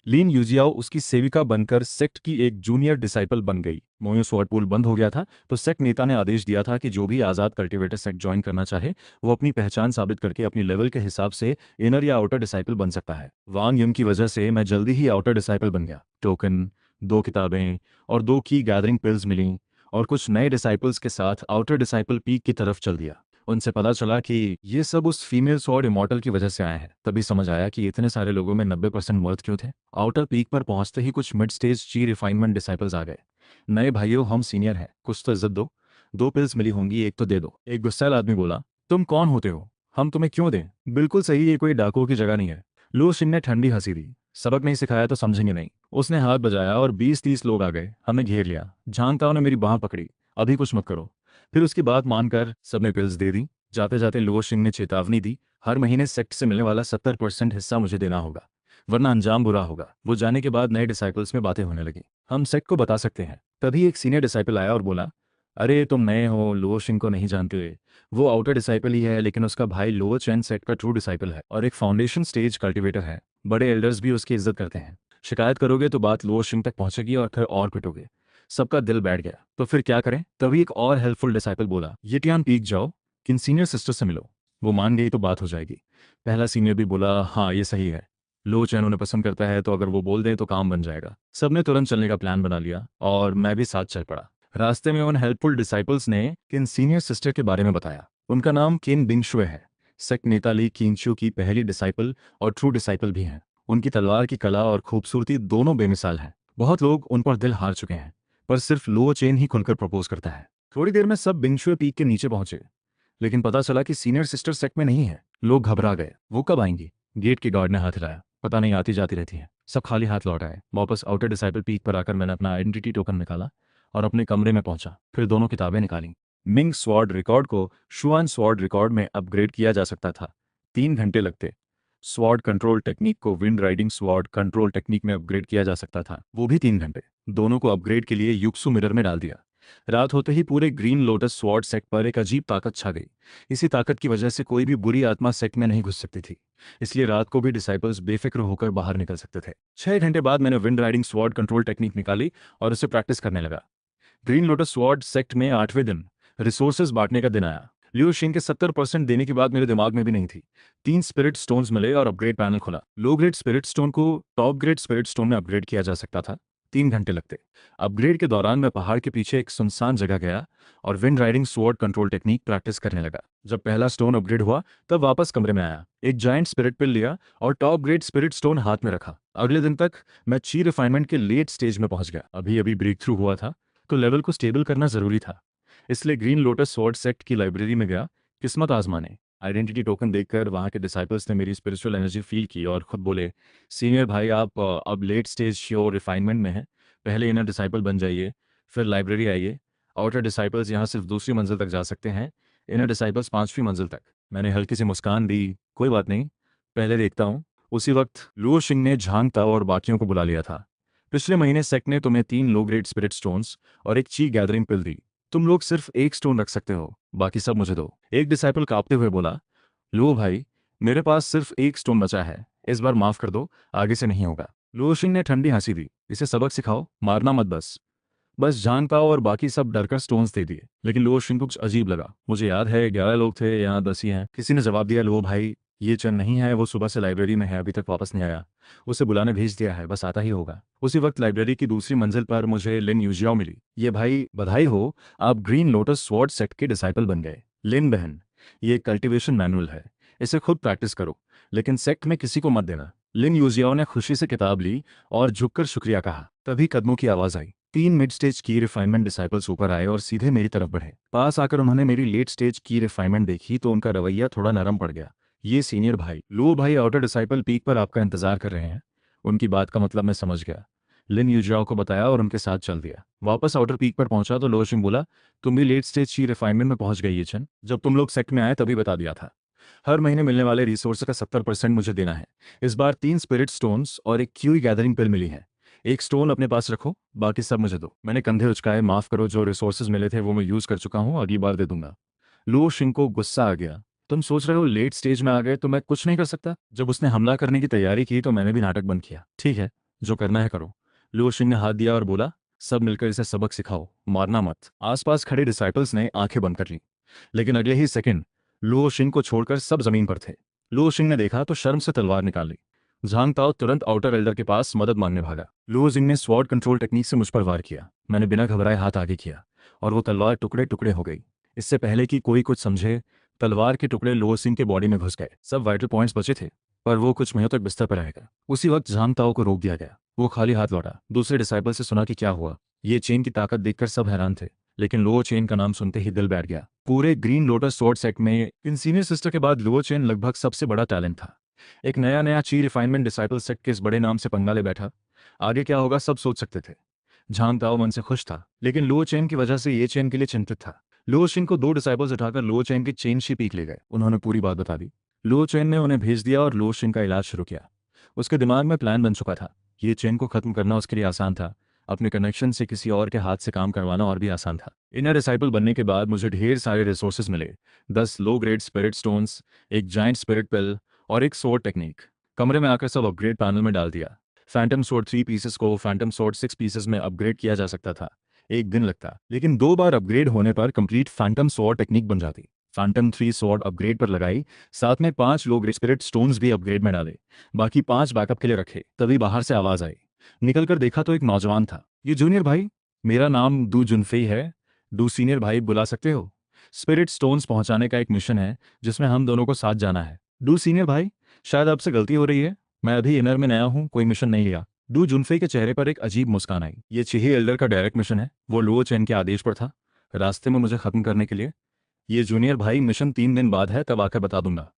लीन यूजियाओ उसकी सेविका बनकर सेक्ट की एक जूनियर डिसाइपल बन गई। मोयो स्वॉर्ड पूल बंद हो गया था, तो सेक्ट नेता ने आदेश दिया था कि जो भी आज़ाद कल्टीवेटर सेक्ट ज्वाइन करना चाहे वो अपनी पहचान साबित करके अपनी लेवल के हिसाब से इनर या आउटर डिसाइपल बन सकता है। वांग युम की वजह से मैं जल्दी ही आउटर डिसाइपल बन गया। टोकन, 2 किताबें और 2 की गैदरिंग पिल्स मिली और कुछ नए डिसाइपल्स के साथ आउटर डिसाइपल पीक की तरफ चल दिया। उनसे पता चला कि ये सब उस फीमेल स्वॉर्ड इमॉर्टल की वजह से आए हैं। तभी समझ आया कि इतने सारे लोगों में 90% मर्द क्यों थे। आउटर पीक पर पहुंचते ही कुछ मिड स्टेज ची रिफाइनमेंट डिसाइपल्स आ गए। नए भाइयों, हम सीनियर हैं, कुछ तो इज्जत दो। 2 पिल्स मिली होंगी, एक तो दे दो। एक गुस्सैल आदमी बोला, तुम कौन होते हो, हम तुम्हें क्यों दें? बिल्कुल सही, ये कोई डाकुओं की जगह नहीं है। लू सिंह ने ठंडी हंसी दी। सबक नहीं सिखाया तो समझेंगे नहीं। उसने हाथ बजाया और 20-30 लोग आ गए। हमें घेर लिया। झांगताओं ने मेरी बांह पकड़ी, अभी कुछ मत करो। फिर उसकी बात मानकर सबने पिल्स दे दी। जाते जाते लुओ सिंह ने चेतावनी दी, हर महीने सेक्ट से मिलने वाला 70% हिस्सा मुझे देना होगा, वरना अंजाम बुरा होगा। वो जाने के बाद नए डिसाइपल्स में बातें होने लगी। हम सेक्ट को बता सकते हैं। तभी एक सीनियर डिसाइपल आया और बोला, अरे तुम नए हो, लो शिंग को नहीं जानते हुए। वो आउटर डिसाइपल ही है, लेकिन उसका भाई लो चैन सेट का ट्रू डिसाइपल है और एक फाउंडेशन स्टेज कल्टिवेटर है। बड़े एल्डर्स भी उसकी इज्जत करते हैं। शिकायत करोगे तो बात लो शिंग तक पहुंचेगी और फिर और पिटोगे। सबका दिल बैठ गया। तो फिर क्या करें? तभी एक और हेल्पफुल डिसाइपल बोला, येटियान पीक जाओ, किन सीनियर सिस्टर से मिलो। वो मान गई तो बात हो जाएगी। पहला सीनियर भी बोला, हाँ ये सही है। लो चैन उन्हें पसंद करता है, तो अगर वो बोल दें तो काम बन जाएगा। सबने तुरंत चलने का प्लान बना लिया और मैं भी साथ चल पड़ा। रास्ते में उन हेल्पफुल डिसाइपल्स ने किन सीनियर सिस्टर के बारे में बताया। उनका नाम किन बिंगशुए है। सेक्ट नेता ली किंगशु की पहली डिसाइपल और ट्रू डिसाइपल भी हैं। उनकी तलवार की कला और खूबसूरती दोनों बेमिसाल हैं। बहुत लोग उन पर दिल हार चुके हैं, पर सिर्फ लो चेन ही खुलकर प्रपोज करता है। थोड़ी देर में सब बिंगशुए पीक के नीचे पहुंचे, लेकिन पता चला कि सीनियर सिस्टर सेक्ट में नहीं है। लोग घबरा गए। वो कब आएंगी? गेट के गार्ड ने हाथ हिलाया। पता नहीं, आती जाती रहती है। सब खाली हाथ लौट आए। वापस आउटर डिसाइपल पीक पर आकर मैंने अपना आइडेंटिटी टोकन निकाला और अपने कमरे में पहुंचा। फिर दोनों किताबें निकाली। मिंग स्वॉर्ड रिकॉर्ड को शुआन स्वॉर्ड रिकॉर्ड में अपग्रेड किया जा सकता था। 3 घंटे लगते। स्वॉर्ड कंट्रोल टेक्निक को wind riding sword control technique में अपग्रेड किया जा सकता था, वो भी 3 घंटे। दोनों को अपग्रेड के लिए युक्सु मिरर में डाल दिया। रात होते ही पूरे ग्रीन लोटस स्वॉर्ड सेक्ट पर एक अजीब ताकत छा गई। इसी ताकत की वजह से कोई भी बुरी आत्मा सेक्ट में नहीं घुस सकती थी। इसलिए रात को भी डिसाइपल्स बेफिक्र होकर बाहर निकल सकते थे। 6 घंटे बाद मैंने wind riding sword control technique निकाली और उसे प्रैक्टिस करने लगा। ग्रीन लोटस स्वॉर्ड सेक्ट में 8वें दिन रिसोर्सेज बांटने का दिन आया। लियो शिन के 70% देने की बात मेरे दिमाग में भी नहीं थी। 3 स्पिरिट स्टोन्स मिले और अपग्रेड पैनल खुला। लो ग्रेड स्पिरिट स्टोन को टॉप ग्रेड स्पिरिट स्टोन में अपग्रेड किया जा सकता था। 3 घंटे लगते। अपग्रेड के दौरान मैं पहाड़ के पीछे एक सुनसान जगह गया और wind riding sword control technique practice करने लगा। जब पहला स्टोन अपग्रेड हुआ तब वापस कमरे में आया, एक जायंट स्पिरिट पिल लिया और टॉप ग्रेड स्पिरिट स्टोन हाथ में रखा। अगले दिन तक मैं ची रिफाइनमेंट के लेट स्टेज में पहुंच गया। अभी अभी ब्रेक थ्रू हुआ था, तो लेवल को स्टेबल करना जरूरी था। इसलिए ग्रीन लोटस स्वॉर्ड सेक्ट की लाइब्रेरी में गया, किस्मत आजमाने। आइडेंटिटी टोकन देखकर वहाँ के डिसाइपल्स ने मेरी स्पिरिचुअल एनर्जी फील की और खुद बोले, सीनियर भाई आप अब लेट स्टेज श्योर रिफाइनमेंट में हैं। पहले इनर डिसाइपल बन जाइए, फिर लाइब्रेरी आइए। आउटर डिसाइपल्स यहाँ सिर्फ दूसरी मंजिल तक जा सकते हैं, इनर डिसाइपल्स 5वीं मंजिल तक। मैंने हल्की सी मुस्कान दी, कोई बात नहीं, पहले देखता हूँ। उसी वक्त लुओ शिंग ने झांग ताओ और बाकियों को बुला लिया था। पिछले महीने सेक्ट ने तुम्हें 3 लो ग्रेड स्पिरिट स्टोन्स और एक ची गैदरिंग पिल दी। तुम लोग सिर्फ एक स्टोन रख सकते हो, बाकी सब मुझे दो। एक डिसाइपल कांपते हुए बोला, लो भाई, मेरे पास सिर्फ एक स्टोन बचा है, इस बार माफ कर दो, आगे से नहीं होगा। लुओ शिंग ने ठंडी हंसी दी, इसे सबक सिखाओ, मारना मत बस। बस जान पाओ और बाकी सब डरकर स्टोन्स दे दिए। लेकिन लुओ शिंग को कुछ अजीब लगा। मुझे याद है 11 लोग थे, यहाँ 10 ही हैं। किसी ने जवाब दिया, लो भाई ये चंद नहीं है, वो सुबह से लाइब्रेरी में है, अभी तक वापस नहीं आया। उसे बुलाने भेज दिया है, बस आता ही होगा। उसी वक्त लाइब्रेरी की दूसरी मंजिल पर मुझे लिन यूजियाओ मिली। ये भाई बधाई हो, आप ग्रीन लोटस स्वॉर्ड सेक्ट के डिसाइपल बन गए। लिन बहन, ये कल्टिवेशन मैनुअल है, इसे खुद प्रैक्टिस करो, लेकिन सेक्ट में किसी को मत देना। लिन यूजियाओ ने खुशी से किताब ली और झुककर शुक्रिया कहा। तभी कदमों की आवाज आई। 3 मिड स्टेज की रिफाइनमेंट डिसाइपल्स ऊपर आए और सीधे मेरी तरफ बढ़े। पास आकर उन्होंने मेरी लेट स्टेज की रिफाइनमेंट देखी तो उनका रवैया थोड़ा नरम पड़ गया। ये सीनियर भाई, लो भाई आउटर डिसाइपल पीक पर आपका इंतजार कर रहे हैं। उनकी बात का मतलब मैं समझ गया। लिन यूजाओ को बताया और उनके साथ चल दिया। वापस आउटर पीक पर पहुंचा तो लोशिंग बोला, तुम भी लेट स्टेज की रिफाइनमेंट में पहुंच गई ये चन। जब तुम लोग सेक्ट में आए तभी बता दिया था। हर महीने मिलने वाले रिसोर्स का 70% मुझे देना है। इस बार 3 स्पिरिट स्टोन्स और एक क्यूई गैदरिंग पिल मिली है। एक स्टोन अपने पास रखो, बाकी सब मुझे दो। मैंने कंधे उचकाए, माफ करो, जो रिसोर्सेज मिले थे वो मैं यूज कर चुका हूँ, अगली बार दे दूंगा। लुओ शिंग को गुस्सा आ गया। तुम सोच रहे हो लेट स्टेज में आ गए तो मैं कुछ नहीं कर सकता? जब उसने हमला करने की तैयारी की तो मैंने भी नाटक बंद किया। ठीक है, जो करना है करो। लुओ शिंग ने हाथ दिया और बोला, सब मिलकर इसे सबक सिखाओ, मारना मत। आसपास खड़े डिसाइपल्स ने आंखें बंद कर ली, लेकिन अगले ही सेकंड लुओ शिंग को छोड़कर सब जमीन पर थे। लुओ शिंग ने देखा तो शर्म से तलवार निकाल ली। झांग ताओ तुरंत आउटर एल्डर के पास मदद मांगने भागा। लुओ जिंग ने स्वॉर्ड कंट्रोल टेक्निक से मुझ पर वार किया। मैंने बिना घबराए हाथ आगे किया और वो तलवार टुकड़े टुकड़े हो गई। इससे पहले कि कोई कुछ समझे, तलवार के टुकड़े लुओ सिंह के बॉडी में घुस गए। सब वाइटल पॉइंट्स बचे थे, पर वो कुछ मिनटों तक बिस्तर पर रहेगा। उसी वक्त झांग ताओ को रोक दिया गया। वो खाली हाथ लौटा। दूसरे डिसाइपल से सुना कि क्या हुआ। ये चेन की ताकत देखकर सब हैरान थे, लेकिन लुओ चेन का नाम सुनते ही दिल बैठ गया। पूरे ग्रीन लोटस स्वॉर्ड सेट में इन सीनियर सिस्टर के बाद लुओ चेन लगभग सबसे बड़ा टैलेंट था। एक नया नया ची रिफाइनमेंट डिसाइपल सेट के इस बड़े नाम से पंगा ले बैठा। आगे क्या होगा सब सोच सकते थे। झांग ताओ मन से खुश था, लेकिन लुओ चेन की वजह से ये चेन के लिए चिंतित था। लुओ शिन को 2 डिसाइपल्स उठाकर लुओ चेन की चेन शी पीक ले गए। उन्होंने पूरी बात बता दी। लुओ चेन ने उन्हें भेज दिया और लुओ शिन का इलाज शुरू किया। उसके दिमाग में प्लान बन चुका था। ये चेन को खत्म करना उसके लिए आसान था, अपने कनेक्शन से किसी और के हाथ से काम करवाना और भी आसान था। इनर डिसाइपल बनने के बाद मुझे ढेर सारे रिसोर्सेज मिले। 10 लो ग्रेड स्पिरिट स्टोन्स, एक जाइंट स्पिरिट पिल और एक सोर्ड टेक्निक। कमरे में आकर सब अपग्रेड पैनल में डाल दिया। फैंटम सोर्ड 3 पीसेस को फैंटम सोर्ड 6 पीसेस में अपग्रेड किया जा सकता था। एक दिन लगता, लेकिन 2 बार अपग्रेड होने पर कंप्लीट फैंटम स्वॉर्ड टेक्निक बन जाती। फैंटम 3 स्वॉर्ड अपग्रेड पर लगाई, साथ में 5 लो ग्रेड स्पिरिट स्टोन्स भी अपग्रेड में डाले, बाकी 5 बैकअप के लिए रखे। तभी बाहर से आवाज आई। निकलकर देखा तो एक नौजवान था। ये जूनियर भाई, मेरा नाम दू जुनफेई है। डू सीनियर भाई बुला सकते हो। स्पिरिट स्टोन्स पहुंचाने का एक मिशन है जिसमें हम दोनों को साथ जाना है। डू सीनियर भाई, शायद आपसे गलती हो रही है, मैं अभी इनर में नया हूं, कोई मिशन नहीं लिया। डू जुनफे के चेहरे पर एक अजीब मुस्कान आई। ये चिही एल्डर का डायरेक्ट मिशन है, वो लुओ चेन के आदेश पर था, रास्ते में मुझे खत्म करने के लिए। ये जूनियर भाई, मिशन 3 दिन बाद है, तब आकर बता दूंगा।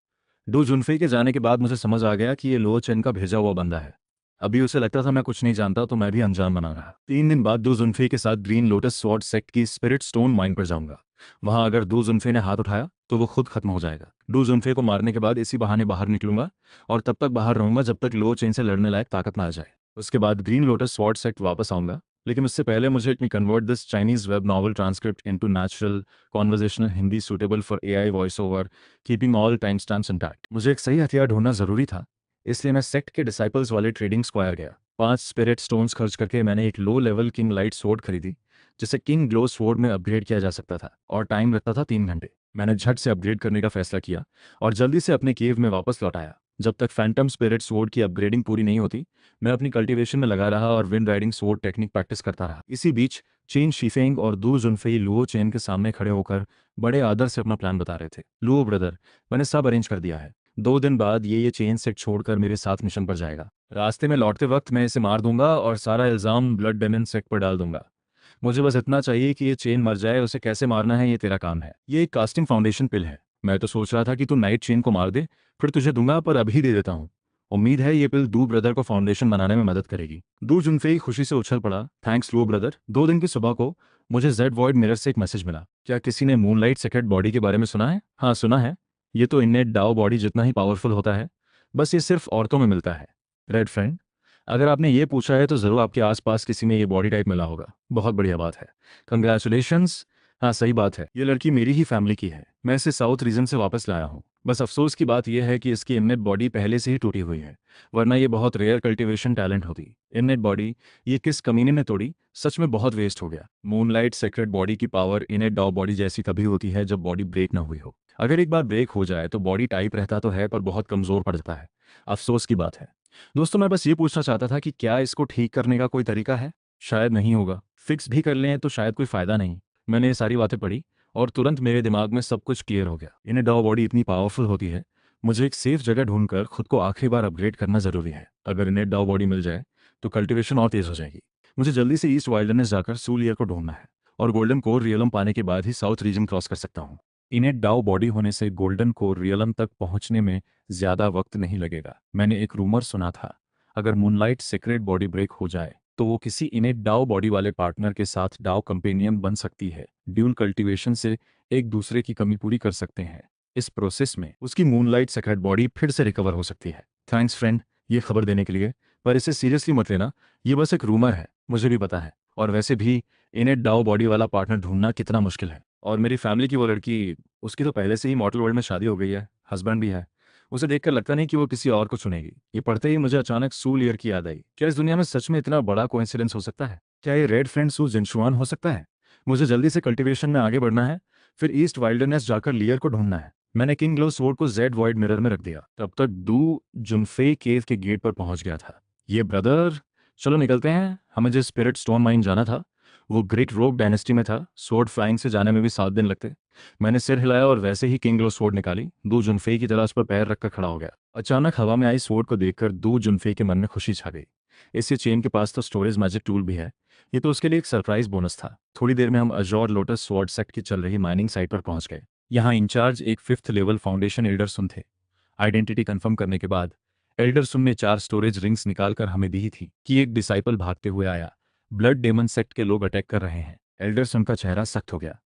डू जुनफे के जाने के बाद मुझे समझ आ गया कि ये लुओ चेन का भेजा हुआ बंदा है। अभी उसे लगता था मैं कुछ नहीं जानता, तो मैं भी अनजान बना रहा। 3 दिन बाद डू जुनफे के साथ ग्रीन लोटस स्वॉर्ड सेक्ट की स्पिरिट स्टोन माइन पर जाऊंगा। वहां अगर डू जुनफे ने हाथ उठाया तो वो खुद खत्म हो जाएगा। डू जुनफे को मारने के बाद इसी बहाने बाहर निकलूंगा और तब तक बाहर रहूंगा जब तक लो चेन से लड़ने लायक ताकत ना आ जाए। उसके बाद ग्रीन लोटस स्वॉर्ड सेक्ट वापस आऊंगा, लेकिन उससे पहले मुझे it me convert this Chinese web novel transcript into natural conversational Hindi suitable for AI voice over, keeping all time stamps intact. मुझे एक सही हथियार ढूंढना जरूरी था, इसलिए मैं सेक्ट के डिसाइपल्स वाले ट्रेडिंग स्क्वायर गया। 5 स्पिरिट स्टोन्स खर्च करके मैंने एक low level king light sword खरीदी, जिसे किंग ग्लो स्वॉर्ड में अपग्रेड किया जा सकता था और टाइम लगता था 3 घंटे। मैंने झट से अपग्रेड करने का फैसला किया और जल्दी से अपने केव में वापस लौट आया। जब तक फैंटम स्पिरिट स्वॉर्ड की अपग्रेडिंग पूरी नहीं होती, मैं अपनी कल्टीवेशन में लगा रहा और wind riding sword technique practice करता रहा। इसी बीच चेन शीफेंग और दू जुनफेई लुओ चेन के सामने खड़े होकर बड़े आदर से अपना प्लान बता रहे थे। लुओ ब्रदर, मैंने सब अरेंज कर दिया है। 2 दिन बाद ये चेन सेट छोड़कर मेरे साथ मिशन पर जाएगा। रास्ते में लौटते वक्त मैं इसे मार दूंगा और सारा इल्जाम ब्लड डेमन सेक्ट पर डाल दूंगा। मुझे बस इतना चाहिए कि ये चेन मर जाए, उसे कैसे मारना है ये तेरा काम है। ये एक कास्टिंग फाउंडेशन पिल है। मैं तो सोच रहा था कि तू नाइट चेन को मार दे, फिर तुझे दूंगा, पर अभी दे देता हूँ। उम्मीद है ये पिल दू ब्रदर को फाउंडेशन बनाने में मदद करेगी। दू जुनफेई खुशी से उछल पड़ा। थैंक्स लू ब्रदर। 2 दिन की सुबह को मुझे जेड वॉइड मिरर से एक मैसेज मिला। क्या किसी ने मूनलाइट सेक्रेट बॉडी के बारे में सुना है? हाँ सुना है। ये तो इननेट डाओ बॉडी जितना ही पावरफुल होता है, बस ये सिर्फ औरतों में मिलता है। रेड फ्रेंड, अगर आपने ये पूछा है तो ज़रूर आपके आसपास किसी में ये बॉडी टाइप मिला होगा। बहुत बढ़िया बात है, कंग्रेचुलेशंस। हाँ सही बात है, ये लड़की मेरी ही फैमिली की है। मैं इसे साउथ रीजन से वापस लाया हूँ। बस अफसोस की बात यह है कि इसकी इननेट बॉडी पहले से ही टूटी हुई है, वरना ये बहुत रेयर कल्टीवेशन टैलेंट होती। इननेट बॉडी ये किस कमीने ने तोड़ी, सच में बहुत वेस्ट हो गया। मूनलाइट सेक्रेट बॉडी की पावर इननेट डाउ बॉडी जैसी तभी होती है जब बॉडी ब्रेक ना हुई हो। अगर एक बार ब्रेक हो जाए तो बॉडी टाइप रहता तो है, पर बहुत कमज़ोर पड़ जाता है। अफसोस की बात है। दोस्तों, मैं बस ये पूछना चाहता था कि क्या इसको ठीक करने का कोई तरीका है? शायद नहीं होगा। फिक्स भी कर लें तो शायद कोई फ़ायदा नहीं। मैंने ये सारी बातें पढ़ी और तुरंत मेरे दिमाग में सब कुछ क्लियर हो गया। इन्हें डाउ बॉडी इतनी पावरफुल होती है, मुझे एक सेफ जगह ढूंढकर खुद को आखिरी बार अपग्रेड करना ज़रूरी है। अगर इन्हें डाउ बॉडी मिल जाए तो कल्टीवेशन और तेज़ हो जाएगी। मुझे जल्दी से ईस्ट वाइल्डरनेस जाकर सूलियर को ढूंढना है और गोल्डन कोर रियलम पाने के बाद ही साउथ रीजन क्रॉस कर सकता हूँ। इन्हें डाउ बॉडी होने से गोल्डन कोर रियलम तक पहुंचने में ज़्यादा वक्त नहीं लगेगा। मैंने एक रूमर सुना था, अगर मूनलाइट सीक्रेट बॉडी ब्रेक हो जाए तो वो किसी इनेट डाओ बॉडी वाले पार्टनर के साथ डाओ कंपेनियन बन सकती है। ड्यूल कल्टीवेशन से एक दूसरे की कमी पूरी कर सकते हैं। इस प्रोसेस में उसकी मूनलाइट सीक्रेट बॉडी फिर से रिकवर हो सकती है। थैंक्स फ्रेंड, ये खबर देने के लिए, पर इसे सीरियसली मत लेना, ये बस एक रूमर है, मुझे भी पता है। और वैसे भी इनेट डाओ बॉडी वाला पार्टनर ढूंढना कितना मुश्किल है। और मेरी फैमिली की वो लड़की, उसकी तो पहले से ही मॉडल वर्ल्ड में शादी हो गई है, हस्बैंड भी है। उसे देखकर लगता नहीं कि वो किसी और को चुनेगी। ये पढ़ते ही मुझे अचानक सू लियर की याद आई। क्या इस दुनिया में सच में इतना बड़ा कोइंसिडेंस हो सकता है? क्या ये रेड फ्रेंड सू जिनशुआन हो सकता है? मुझे जल्दी से कल्टीवेशन में आगे बढ़ना है, फिर ईस्ट वाइल्डरनेस जाकर लियर को ढूंढना है। मैंने किंग ग्लो स्वॉर्ड को जेड वॉइड मिरर में रख दिया। तब तक डू जुनफे केव के गेट पर पहुंच गया था। ये ब्रदर, चलो निकलते हैं। हमें जिस स्पिरिट स्टोन माइन जाना था वो ग्रेट रोग डायनेस्टी में था। स्वॉर्ड फ्लाइंग से जाने में भी 7 दिन लगते। मैंने सिर हिलाया और वैसे ही किंग ग्लो स्वॉर्ड निकाली। दू जुनफे की तरह उस पर पैर रखकर खड़ा हो गया। अचानक हवा में आई स्वॉर्ड को देखकर दू जुनफे के मन में खुशी छा गई। इससे चेन के पास तो स्टोरेज मैजिक टूल भी है, ये तो उसके लिए एक सरप्राइज बोनस था। थोड़ी देर में हम अजोर लोटस स्वॉर्ड सेक्ट की चल रही माइनिंग साइट पर पहुंच गए। यहाँ इंचार्ज एक 5th लेवल फाउंडेशन एल्डर सुन थे। आइडेंटिटी कंफर्म करने के बाद एल्डर सुन ने 4 स्टोरेज रिंग्स निकालकर हमें दी थी कि एक डिसाइपल भागते हुए आया। ब्लड डेमन सेक्ट के लोग अटैक कर रहे हैं। एल्डर सुन का चेहरा सख्त हो गया।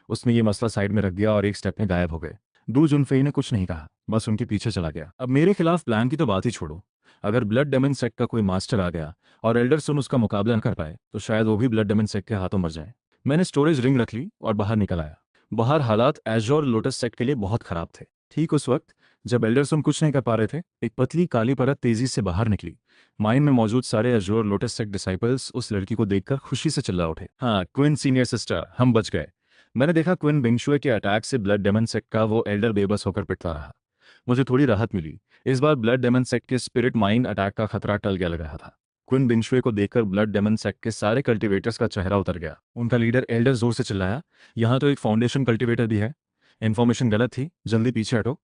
उसने ये मसला साइड में रख दिया और एक स्टेप में गायब हो गए। डू जुनफेई ने कुछ नहीं कहा, बस उनके पीछे चला गया। अब मेरे खिलाफ प्लान की तो बात ही छोड़ो, अगर ब्लड डेमन सेक्ट का कोई मास्टर आ गया और एल्डर सुन उसका मुकाबला न कर पाए तो शायद वो भी ब्लड डेमन सेक्ट के हाथों मर जाए। मैंने स्टोरेज रिंग रख ली और बाहर निकल आया। बाहर हालात एजोर लोटस सेक्ट के लिए बहुत खराब थे। ठीक उस वक्त जब एल्डरसन कुछ नहीं कर पा रहे थे, एक पतली काली परत तेजी से बाहर निकली। माइन में मौजूद सारे एजोर लोटस सेक्ट डिसाइपल्स उस लड़की को देखकर खुशी से चिल्ला उठे, हाँ क्विन सीनियर सिस्टर, हम बच गए। मैंने देखा क्विन बिंगशुए के अटैक से ब्लड डेमन सेक्ट का वो एल्डर बेबस होकर पिटता रहा। मुझे थोड़ी राहत मिली। इस बार ब्लड डेमन सेक्ट के स्पिरिट माइन अटैक का खतरा टल गया लग रहा था। क्विन बिंगशुए को देखकर ब्लड डेमन सेक्ट के सारे कल्टीवेटर्स का चेहरा उतर गया। उनका लीडर एल्डर जोर से चिल्लाया, यहाँ तो एक फाउंडेशन कल्टीवेटर भी है। इन्फॉर्मेशन गलत थी, जल्दी पीछे हटो।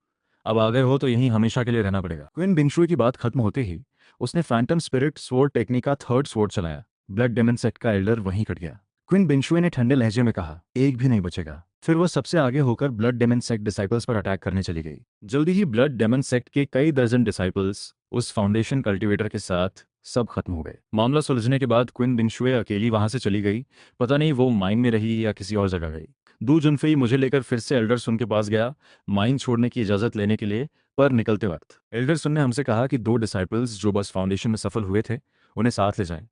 अब आ गए हो तो यहीं हमेशा के लिए रहना पड़ेगा। क्विन बिंगशुए की बात खत्म होते ही उसने फैंटम स्पिरिट स्वॉर्ड टेक्निक का थर्ड स्वॉर्ड चलाया। ब्लड डेमन सेक्ट का एल्डर वहीं कट गया। क्विन बिंगशुए ने ठंडे लहजे में कहा, एक भी नहीं बचेगा। फिर वह सबसे आगे होकर ब्लड डेमन सेक्ट डिसाइपल्स पर अटैक करने चली गई। जल्दी ही ब्लड डेमन सेक्ट के कई दर्जन डिसाइपल्स उस फाउंडेशन कल्टीवेटर के साथ सब खत्म हो गए। मामला सुलझने के बाद क्विन बिंगशुए अकेली वहां से चली गई। पता नहीं वो माइन में रही या किसी और जगह गई। दू जुनफेई मुझे लेकर फिर से एल्डरसन के पास गया माइन छोड़ने की इजाजत लेने के लिए। पर निकलते वक्त एल्डरसन ने हमसे कहा कि 2 डिसाइपल्स जो बस फाउंडेशन में सफल हुए थे उन्हें साथ ले जाएं।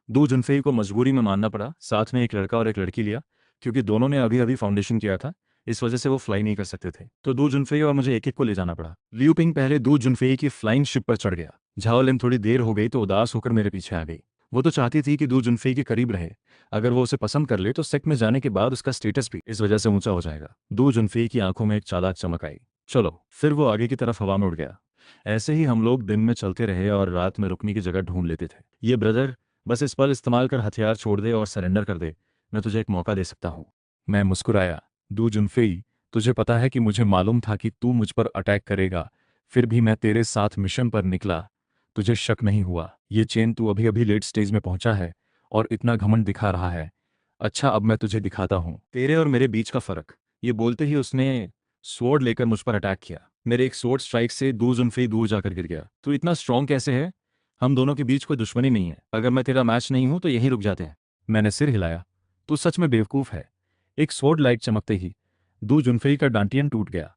दू जुनफेई को मजबूरी में मानना पड़ा। साथ में एक लड़का और एक लड़की लिया, क्योंकि दोनों ने अभी अभी फाउंडेशन किया था, इस वजह से वो फ्लाई नहीं कर सकते थे। तो दू जुनफेई और मुझे एक एक को ले जाना पड़ा। लियू पिंग पहले दू जुनफेई की फ्लाइंग शिप पर चढ़ गया। झाओ लिन थोड़ी देर हो गई तो उदास होकर मेरे पीछे आ गई। वो तो चाहती थी कि दू जुनफेई के करीब रहे। अगर वो उसे पसंद कर ले तो सेक्ट में जाने के बाद उसका स्टेटस भी इस वजह से ऊंचा हो जाएगा। दू जुनफेई की आंखों में एक चालाक चमक आई। चलो, फिर वो आगे की तरफ हवा में उड़ गया। ऐसे ही हम लोग दिन में चलते रहे और रात में रुकने की जगह ढूंढ लेते थे। ये ब्रदर, बस इस पल इस्तेमाल कर हथियार छोड़ दे और सरेंडर कर दे, मैं तुझे एक मौका दे सकता हूँ। मैं मुस्कुराया। दू जुनफेई, तुझे पता है कि मुझे मालूम था कि तू मुझ पर अटैक करेगा, फिर भी मैं तेरे साथ मिशन पर निकला। तुझे शक नहीं हुआ? ये चेन तू अभी अभी लेट स्टेज में पहुंचा है और इतना घमंड दिखा रहा है। अच्छा, अब मैं तुझे दिखाता हूँ तेरे और मेरे बीच का फर्क। ये बोलते ही उसने स्वॉर्ड लेकर मुझ पर अटैक किया। मेरे एक स्वॉर्ड स्ट्राइक से दू जुनफेई दूर जाकर गिर गया। तू इतना स्ट्रांग कैसे है? हम दोनों के बीच कोई दुश्मनी नहीं है। अगर मैं तेरा मैच नहीं हूं तो यहीं रुक जाते हैं। मैंने सिर हिलाया। तू सच में बेवकूफ है। एक स्वॉर्ड लाइट चमकते ही दू जुनफेई का डांटियन टूट गया।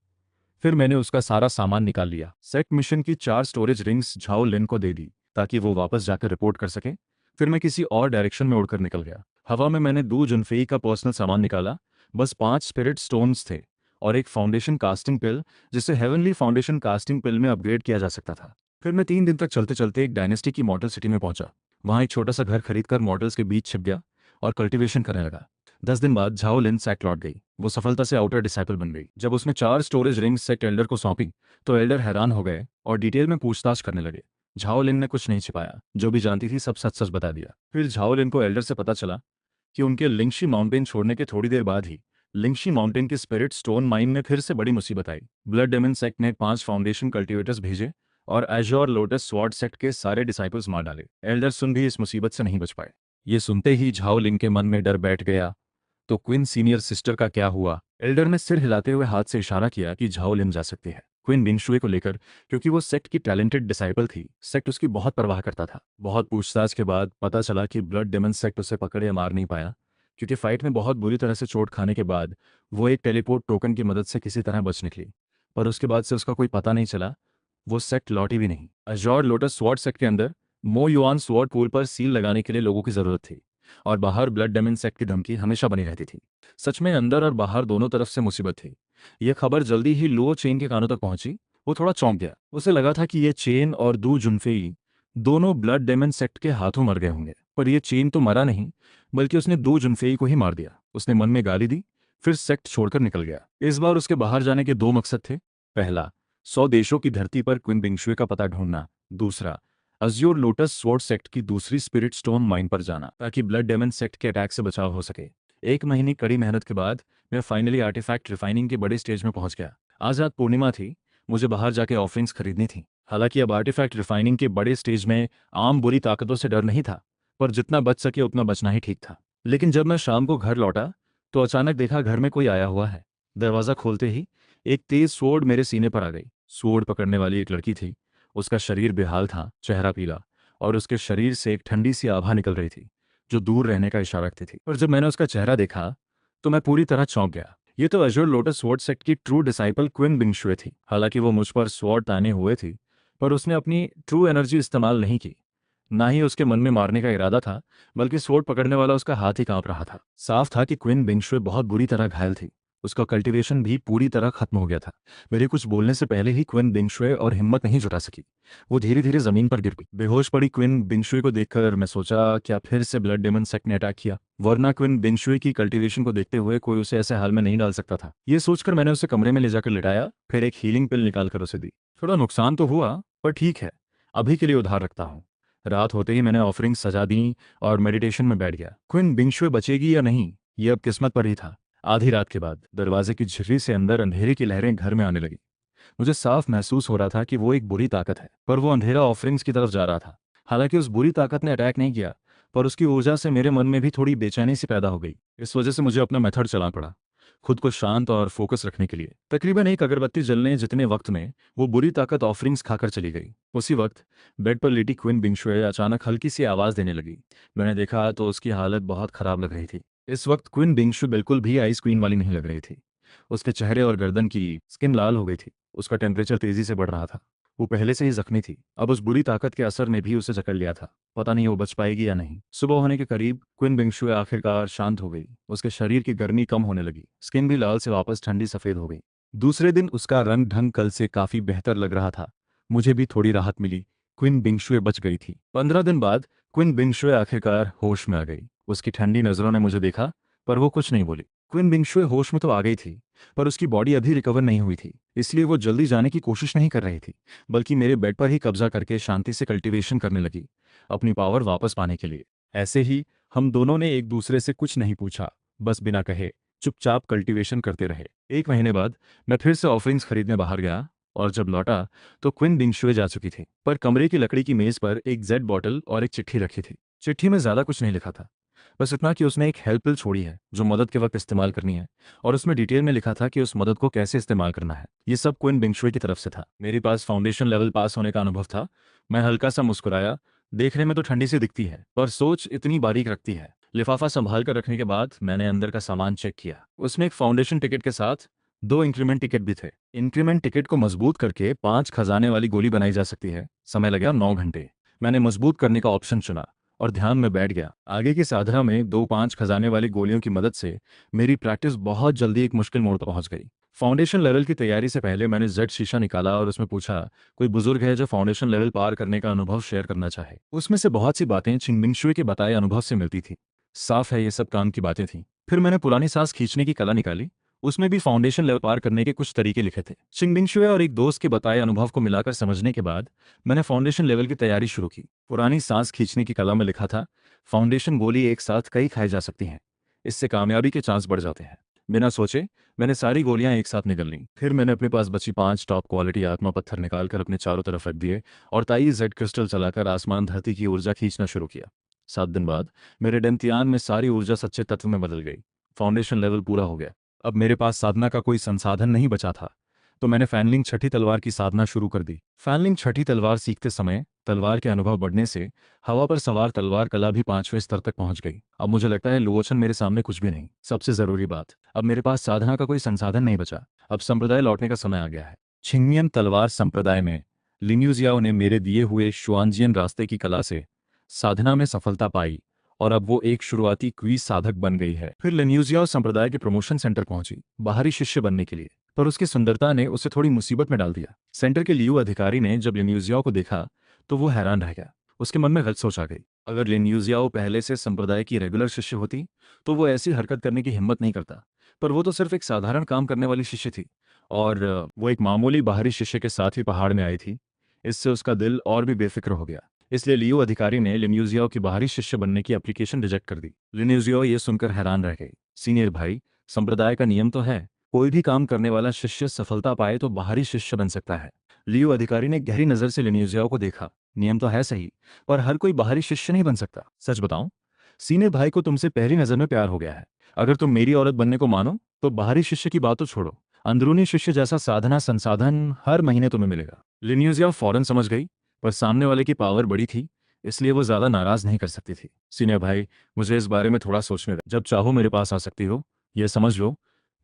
फिर मैंने उसका सारा सामान निकाल लिया। सेक्ट मिशन की 4 स्टोरेज रिंग्स झाओ लिन को दे दी ताकि वो वापस जाकर रिपोर्ट कर सके। फिर मैं किसी और डायरेक्शन में उड़कर निकल गया। हवा में मैंने दू जुनफेई का पर्सनल सामान निकाला। बस 5 स्पिरिट स्टोन्स थे और एक फाउंडेशन कास्टिंग पिल, जिसे हेवनली फाउंडेशन कास्टिंग पिल में अपग्रेड किया जा सकता था। फिर मैं 3 दिन तक चलते चलते एक डायनेस्टी की मॉडल सिटी में पहुंचा। वहां एक छोटा सा घर खरीदकर मॉडल्स के बीच छिप गया और कल्टीवेशन करने लगा। 10 दिन बाद झाओ लिन सेक्ट लौट गई। वो सफलता से आउटर डिसाइपल बन गई। जब उसने 4 स्टोरेज रिंग्स सेक्ट एल्डर को सौंपी तो एल्डर हैरान हो गए और डिटेल में पूछताछ करने लगे। झाओ लिन ने कुछ नहीं छिपाया, जो भी जानती थी सब सच सच बता दिया। फिर झाओ लिन को एल्डर से पता चला कि उनके लिंगशी माउंटेन छोड़ने के थोड़ी देर बाद ही लिंगशी माउंटेन के स्पिरिट स्टोन माइन में फिर से बड़ी मुसीबत आई। ब्लड डेमन सेक्ट ने 5 फाउंडेशन कल्टीवेटर्स भेजे और एजोर लोटस स्वॉर्ड सेक्ट के सारे डिसाइपल्स मार डाले। एल्डर सुन भी इस मुसीबत से नहीं बच पाए। ये सुनते ही झाओ लिन के मन में डर बैठ गया। तो क्विन सीनियर सिस्टर का क्या हुआ? एल्डर ने सिर हिलाते हुए हाथ से इशारा किया कि झाओ लिन जा सकती है क्विन बिंगशुए को लेकर, क्योंकि वो सेक्ट की टैलेंटेड डिसाइपल थी। सेक्ट उसकी बहुत परवाह करता था। बहुत पूछताछ के बाद पता चला कि ब्लड डेमन सेक्ट उसे पकड़ या मार नहीं पाया, क्योंकि फाइट में बहुत बुरी तरह से चोट खाने के बाद वो एक टेलीपोर्ट टोकन की मदद से किसी तरह बच निकली। पर उसके बाद से उसका कोई पता नहीं चला। वो सेक्ट लौटी भी नहीं। अजोर लोटस स्वॉर्ड सेक्ट के अंदर मो युआन स्वॉर्ड पूल पर सील लगाने के लिए लोगों की जरूरत थी और बाहर ब्लड डेमन सेक्ट की धमकी हमेशा बनी रहती थी। सच में अंदर और बाहर दोनों तरफ से मुसीबत थी। यह खबर जल्दी ही लुओ चेन के कानों तक पहुंची। वो थोड़ा चौंक गया। उसे लगा था कि ये चेन और दू जुनफेई दोनों ब्लड डेमन सेक्ट के हाथों मर गए होंगे, पर यह चेन तो मरा नहीं, बल्कि उसने दू जुनफेई को ही मार दिया। उसने मन में गाली दी, फिर सेक्ट छोड़कर निकल गया। इस बार उसके बाहर जाने के 2 मकसद थे। पहला, 100 देशों की धरती पर क्विन बिंगशुए का पता ढूंढना। दूसरा, अज्योर लोटस स्वॉर्ड सेक्ट की दूसरी स्पिरिट स्टोन माइन पर जाना ताकि ब्लड डेमन सेक्ट के अटैक से बचाव हो सके। 1 महीने कड़ी मेहनत के बाद मैं फाइनली आर्टिफैक्ट रिफाइनिंग के बड़े स्टेज में पहुंच गया। आज रात पूर्णिमा थी। मुझे बाहर जाके ऑफरिंग्स खरीदनी थी। हालांकि अब आर्टिफैक्ट रिफाइनिंग के बड़े स्टेज में आम बुरी ताकतों से डर नहीं था, पर जितना बच सके उतना बचना ही ठीक था। लेकिन जब मैं शाम को घर लौटा तो अचानक देखा घर में कोई आया हुआ है। दरवाज़ा खोलते ही एक तेज स्वॉर्ड मेरे सीने पर आ गई। स्वॉर्ड पकड़ने वाली एक लड़की थी। उसका शरीर बेहाल था, चेहरा पीला, और उसके शरीर से एक ठंडी सी आभा निकल रही थी जो दूर रहने का इशारा करती थी। पर जब मैंने उसका चेहरा देखा तो मैं पूरी तरह चौंक गया। ये तो अजोर लोटस स्वॉर्ड सेक्ट की ट्रू डिसाइपल क्विन बिंगशुए थी। हालांकि वो मुझ पर स्वॉर्ड ताने हुए थी, पर उसने अपनी ट्रू एनर्जी इस्तेमाल नहीं की। ना ही उसके मन में मारने का इरादा था, बल्कि स्वॉर्ड पकड़ने वाला उसका हाथ ही कांप रहा था। साफ था कि क्विन बिंगशुए बहुत बुरी तरह घायल थी। उसका कल्टीवेशन भी पूरी तरह खत्म हो गया था। मेरे कुछ बोलने से पहले ही क्विन बिंगशुए और हिम्मत नहीं जुटा सकी। वो धीरे धीरे जमीन पर गिर गई। बेहोश पड़ी क्विन बिंगशुए को देखकर मैं सोचा, क्या फिर से ब्लड डेमन सेक्ट ने अटैक किया? वरना क्विन बिंगशुए की कल्टीवेशन को देखते हुए कोई उसे ऐसे हाल में नहीं डाल सकता था। ये सोचकर मैंने उसे कमरे में ले जाकर लिटाया, फिर एक हीलिंग पिल निकालकर उसे दी। थोड़ा नुकसान तो हुआ, पर ठीक है, अभी के लिए उधार रखता हूँ। रात होते ही मैंने ऑफरिंग सजा दी और मेडिटेशन में बैठ गया। क्विन बिंगशुए बचेगी या नहीं, ये अब किस्मत पर ही था। आधी रात के बाद दरवाजे की झिर्री से अंदर अंधेरे की लहरें घर में आने लगी। मुझे साफ महसूस हो रहा था कि वो एक बुरी ताकत है, पर वो अंधेरा ऑफरिंग्स की तरफ जा रहा था। हालांकि उस बुरी ताकत ने अटैक नहीं किया, पर उसकी ऊर्जा से मेरे मन में भी थोड़ी बेचैनी सी पैदा हो गई। इस वजह से मुझे अपना मेथड चलाना पड़ा, खुद को शांत और फोकस रखने के लिए। तकरीबन एक अगरबत्ती जलने जितने वक्त में वो बुरी ताकत ऑफरिंग्स खाकर चली गई। उसी वक्त बेड पर लेटी क्विन बिंगशुए अचानक हल्की सी आवाज़ देने लगी। मैंने देखा तो उसकी हालत बहुत खराब लग रही थी। इस वक्त क्विन बिंगशुए बिल्कुल भी आइस क्वीन वाली नहीं लग रही थी। उसके चेहरे और गर्दन की स्किन लाल हो गई थी। उसका टेम्परेचर तेजी से बढ़ रहा था। वो पहले से ही जख्मी थी, अब उस बुरी ताकत के असर ने भी उसे जकड़ लिया था। पता नहीं वो बच पाएगी या नहीं। सुबह होने के करीब क्विन बिंगशुए आखिरकार शांत हो गई। उसके शरीर की गर्मी कम होने लगी, स्किन भी लाल से वापस ठंडी सफेद हो गई। दूसरे दिन उसका रंग ढंग कल से काफी बेहतर लग रहा था। मुझे भी थोड़ी राहत मिली। क्विन बिंगशुए बच गई थी। 15 दिन बाद क्विन बिंगशुए आखिरकार होश में आ गई। उसकी ठंडी नजरों ने मुझे देखा, पर वो कुछ नहीं बोली। क्विन बिंगशुए होश में तो आ गई थी, पर उसकी बॉडी अभी रिकवर नहीं हुई थी। इसलिए वो जल्दी जाने की कोशिश नहीं कर रही थी, बल्कि मेरे बेड पर ही कब्जा करके शांति से कल्टीवेशन करने लगी, अपनी पावर वापस पाने के लिए। ऐसे ही हम दोनों ने एक दूसरे से कुछ नहीं पूछा, बस बिना कहे चुपचाप कल्टीवेशन करते रहे। 1 महीने बाद मैं फिर से ऑफरिंग्स खरीदने बाहर गया, और जब लौटा तो क्विन बिंगशुए जा चुकी थी। पर कमरे की लकड़ी की मेज पर एक जेड बॉटल और एक चिट्ठी रखी थी। चिट्ठी में ज्यादा कुछ नहीं लिखा था, बस इतना कि उसने एक हेल्प पिल छोड़ी है जो मदद के वक्त इस्तेमाल करनी है, और उसमें डिटेल में लिखा था कि उस मदद को कैसे इस्तेमाल करना है। ये सब क्विन बिंगशुई की तरफ से था। मेरे पास फाउंडेशन लेवल पास होने का अनुभव था। मैं हल्का सा मुस्कुराया। देखने में तो ठंडी सी दिखती है, पर सोच इतनी बारीक रखती है। लिफाफा संभाल कर रखने के बाद मैंने अंदर का सामान चेक किया। उसमें एक फाउंडेशन टिकट के साथ 2 इंक्रीमेंट टिकट भी थे। इंक्रीमेंट टिकट को मजबूत करके 5 खजाने वाली गोली बनाई जा सकती है। समय लगा 9 घंटे। मैंने मजबूत करने का ऑप्शन चुना और ध्यान में बैठ गया। आगे की साधना में 2 5 खजाने वाली गोलियों की मदद से मेरी प्रैक्टिस बहुत जल्दी एक मुश्किल मोड़ पर पहुंच गई। फाउंडेशन लेवल की तैयारी से पहले मैंने जेड शीशा निकाला और उसमें पूछा, कोई बुजुर्ग है जो फाउंडेशन लेवल पार करने का अनुभव शेयर करना चाहे? उसमें से बहुत सी बातें चिंगमिंगशुई के बताए अनुभव से मिलती थी। साफ है ये सब काम की बातें थीं। फिर मैंने पुरानी सांस खींचने की कला निकाली। उसमें भी फाउंडेशन लेवल पार करने के कुछ तरीके लिखे थे। चिंगमिंगशुई और एक दोस्त के बताए अनुभव को मिलाकर समझने के बाद मैंने फाउंडेशन लेवल की तैयारी शुरू की। पुरानी सांस खींचने की कला में लिखा था, फाउंडेशन गोली एक साथ कई खाई जा सकती हैं, इससे कामयाबी के चांस बढ़ जाते हैं। बिना सोचे मैंने सारी गोलियां एक साथ निकल लीं। फिर मैंने अपने पास बची 5 टॉप क्वालिटी आत्मा पत्थर निकालकर अपने चारों तरफ रख दिए और ताई जेड क्रिस्टल चलाकर आसमान धरती की ऊर्जा खींचना शुरू किया। 7 दिन बाद मेरे डेंतियान में सारी ऊर्जा सच्चे तत्व में बदल गई। फाउंडेशन लेवल पूरा हो गया। अब मेरे पास साधना का कोई संसाधन नहीं बचा था, तो मैंने फैनलिंग छठी तलवार की साधना शुरू कर दी। फैनलिंग छठी तलवार सीखते समय तलवार के अनुभव बढ़ने से हवा पर सवार तलवार कला भी 5वें स्तर तक पहुंच गई। अब मुझे लगता है लोचन मेरे सामने कुछ भी नहीं। सबसे जरूरी बात, अब मेरे पास साधना का कोई संसाधन नहीं बचा। अब संप्रदाय लौटने का समय आ गया है। छिंगमियन तलवार संप्रदाय में लिन्यूजियाओ ने मेरे दिए हुए शुआनजियन रास्ते की कला से साधना में सफलता पाई, और अब वो एक शुरुआती क्वीज साधक बन गई है। फिर लिन्यूजियाओ संप्रदाय के प्रमोशन सेंटर पहुंची बाहरी शिष्य बनने के लिए, पर उसकी सुंदरता ने उसे थोड़ी मुसीबत में डाल दिया। सेंटर के लियू अधिकारी ने जब लिन्यूजियाओ को देखा तो वो हैरान रह गया। उसके मन में गलत सोच आ गई। अगर लिन्यूजियाओ पहले से संप्रदाय की रेगुलर शिष्य होती तो वो ऐसी हरकत करने की हिम्मत नहीं करता, पर वो तो सिर्फ एक साधारण काम करने वाली शिष्य थी, और वो एक मामूली बाहरी शिष्य के साथ ही पहाड़ में आई थी। इससे उसका दिल और भी बेफिक्र हो गया। इसलिए लियो अधिकारी ने लिन्यूजियाओ की बाहरी शिष्य बनने की एप्लीकेशन रिजेक्ट कर दी। लिन्यूजियाओ ये सुनकर हैरान रह गई। सीनियर भाई, संप्रदाय का नियम तो है, कोई भी काम करने वाला शिष्य सफलता पाए तो बाहरी शिष्य बन सकता है। लियो अधिकारी ने गहरी नजर से लिन्यूजियाओ को देखा। नियम तो है सही, पर हर कोई बाहरी शिष्य नहीं बन सकता। सच बताऊं, सीनियर भाई को तुमसे पहली नजर में प्यार हो गया है। अगर तुम मेरी औरत बनने को मानो तो बाहरी शिष्य की बात तो छोड़ो, अंदरूनी शिष्य जैसा साधना संसाधन हर महीने तुम्हें मिलेगा। लिन्यूजिया फौरन समझ गई, पर सामने वाले की पावर बड़ी थी, इसलिए वो ज्यादा नाराज नहीं कर सकती थी। सीनियर भाई, मुझे इस बारे में थोड़ा सोचने दो। जब चाहो मेरे पास आ सकती हो। ये समझ लो,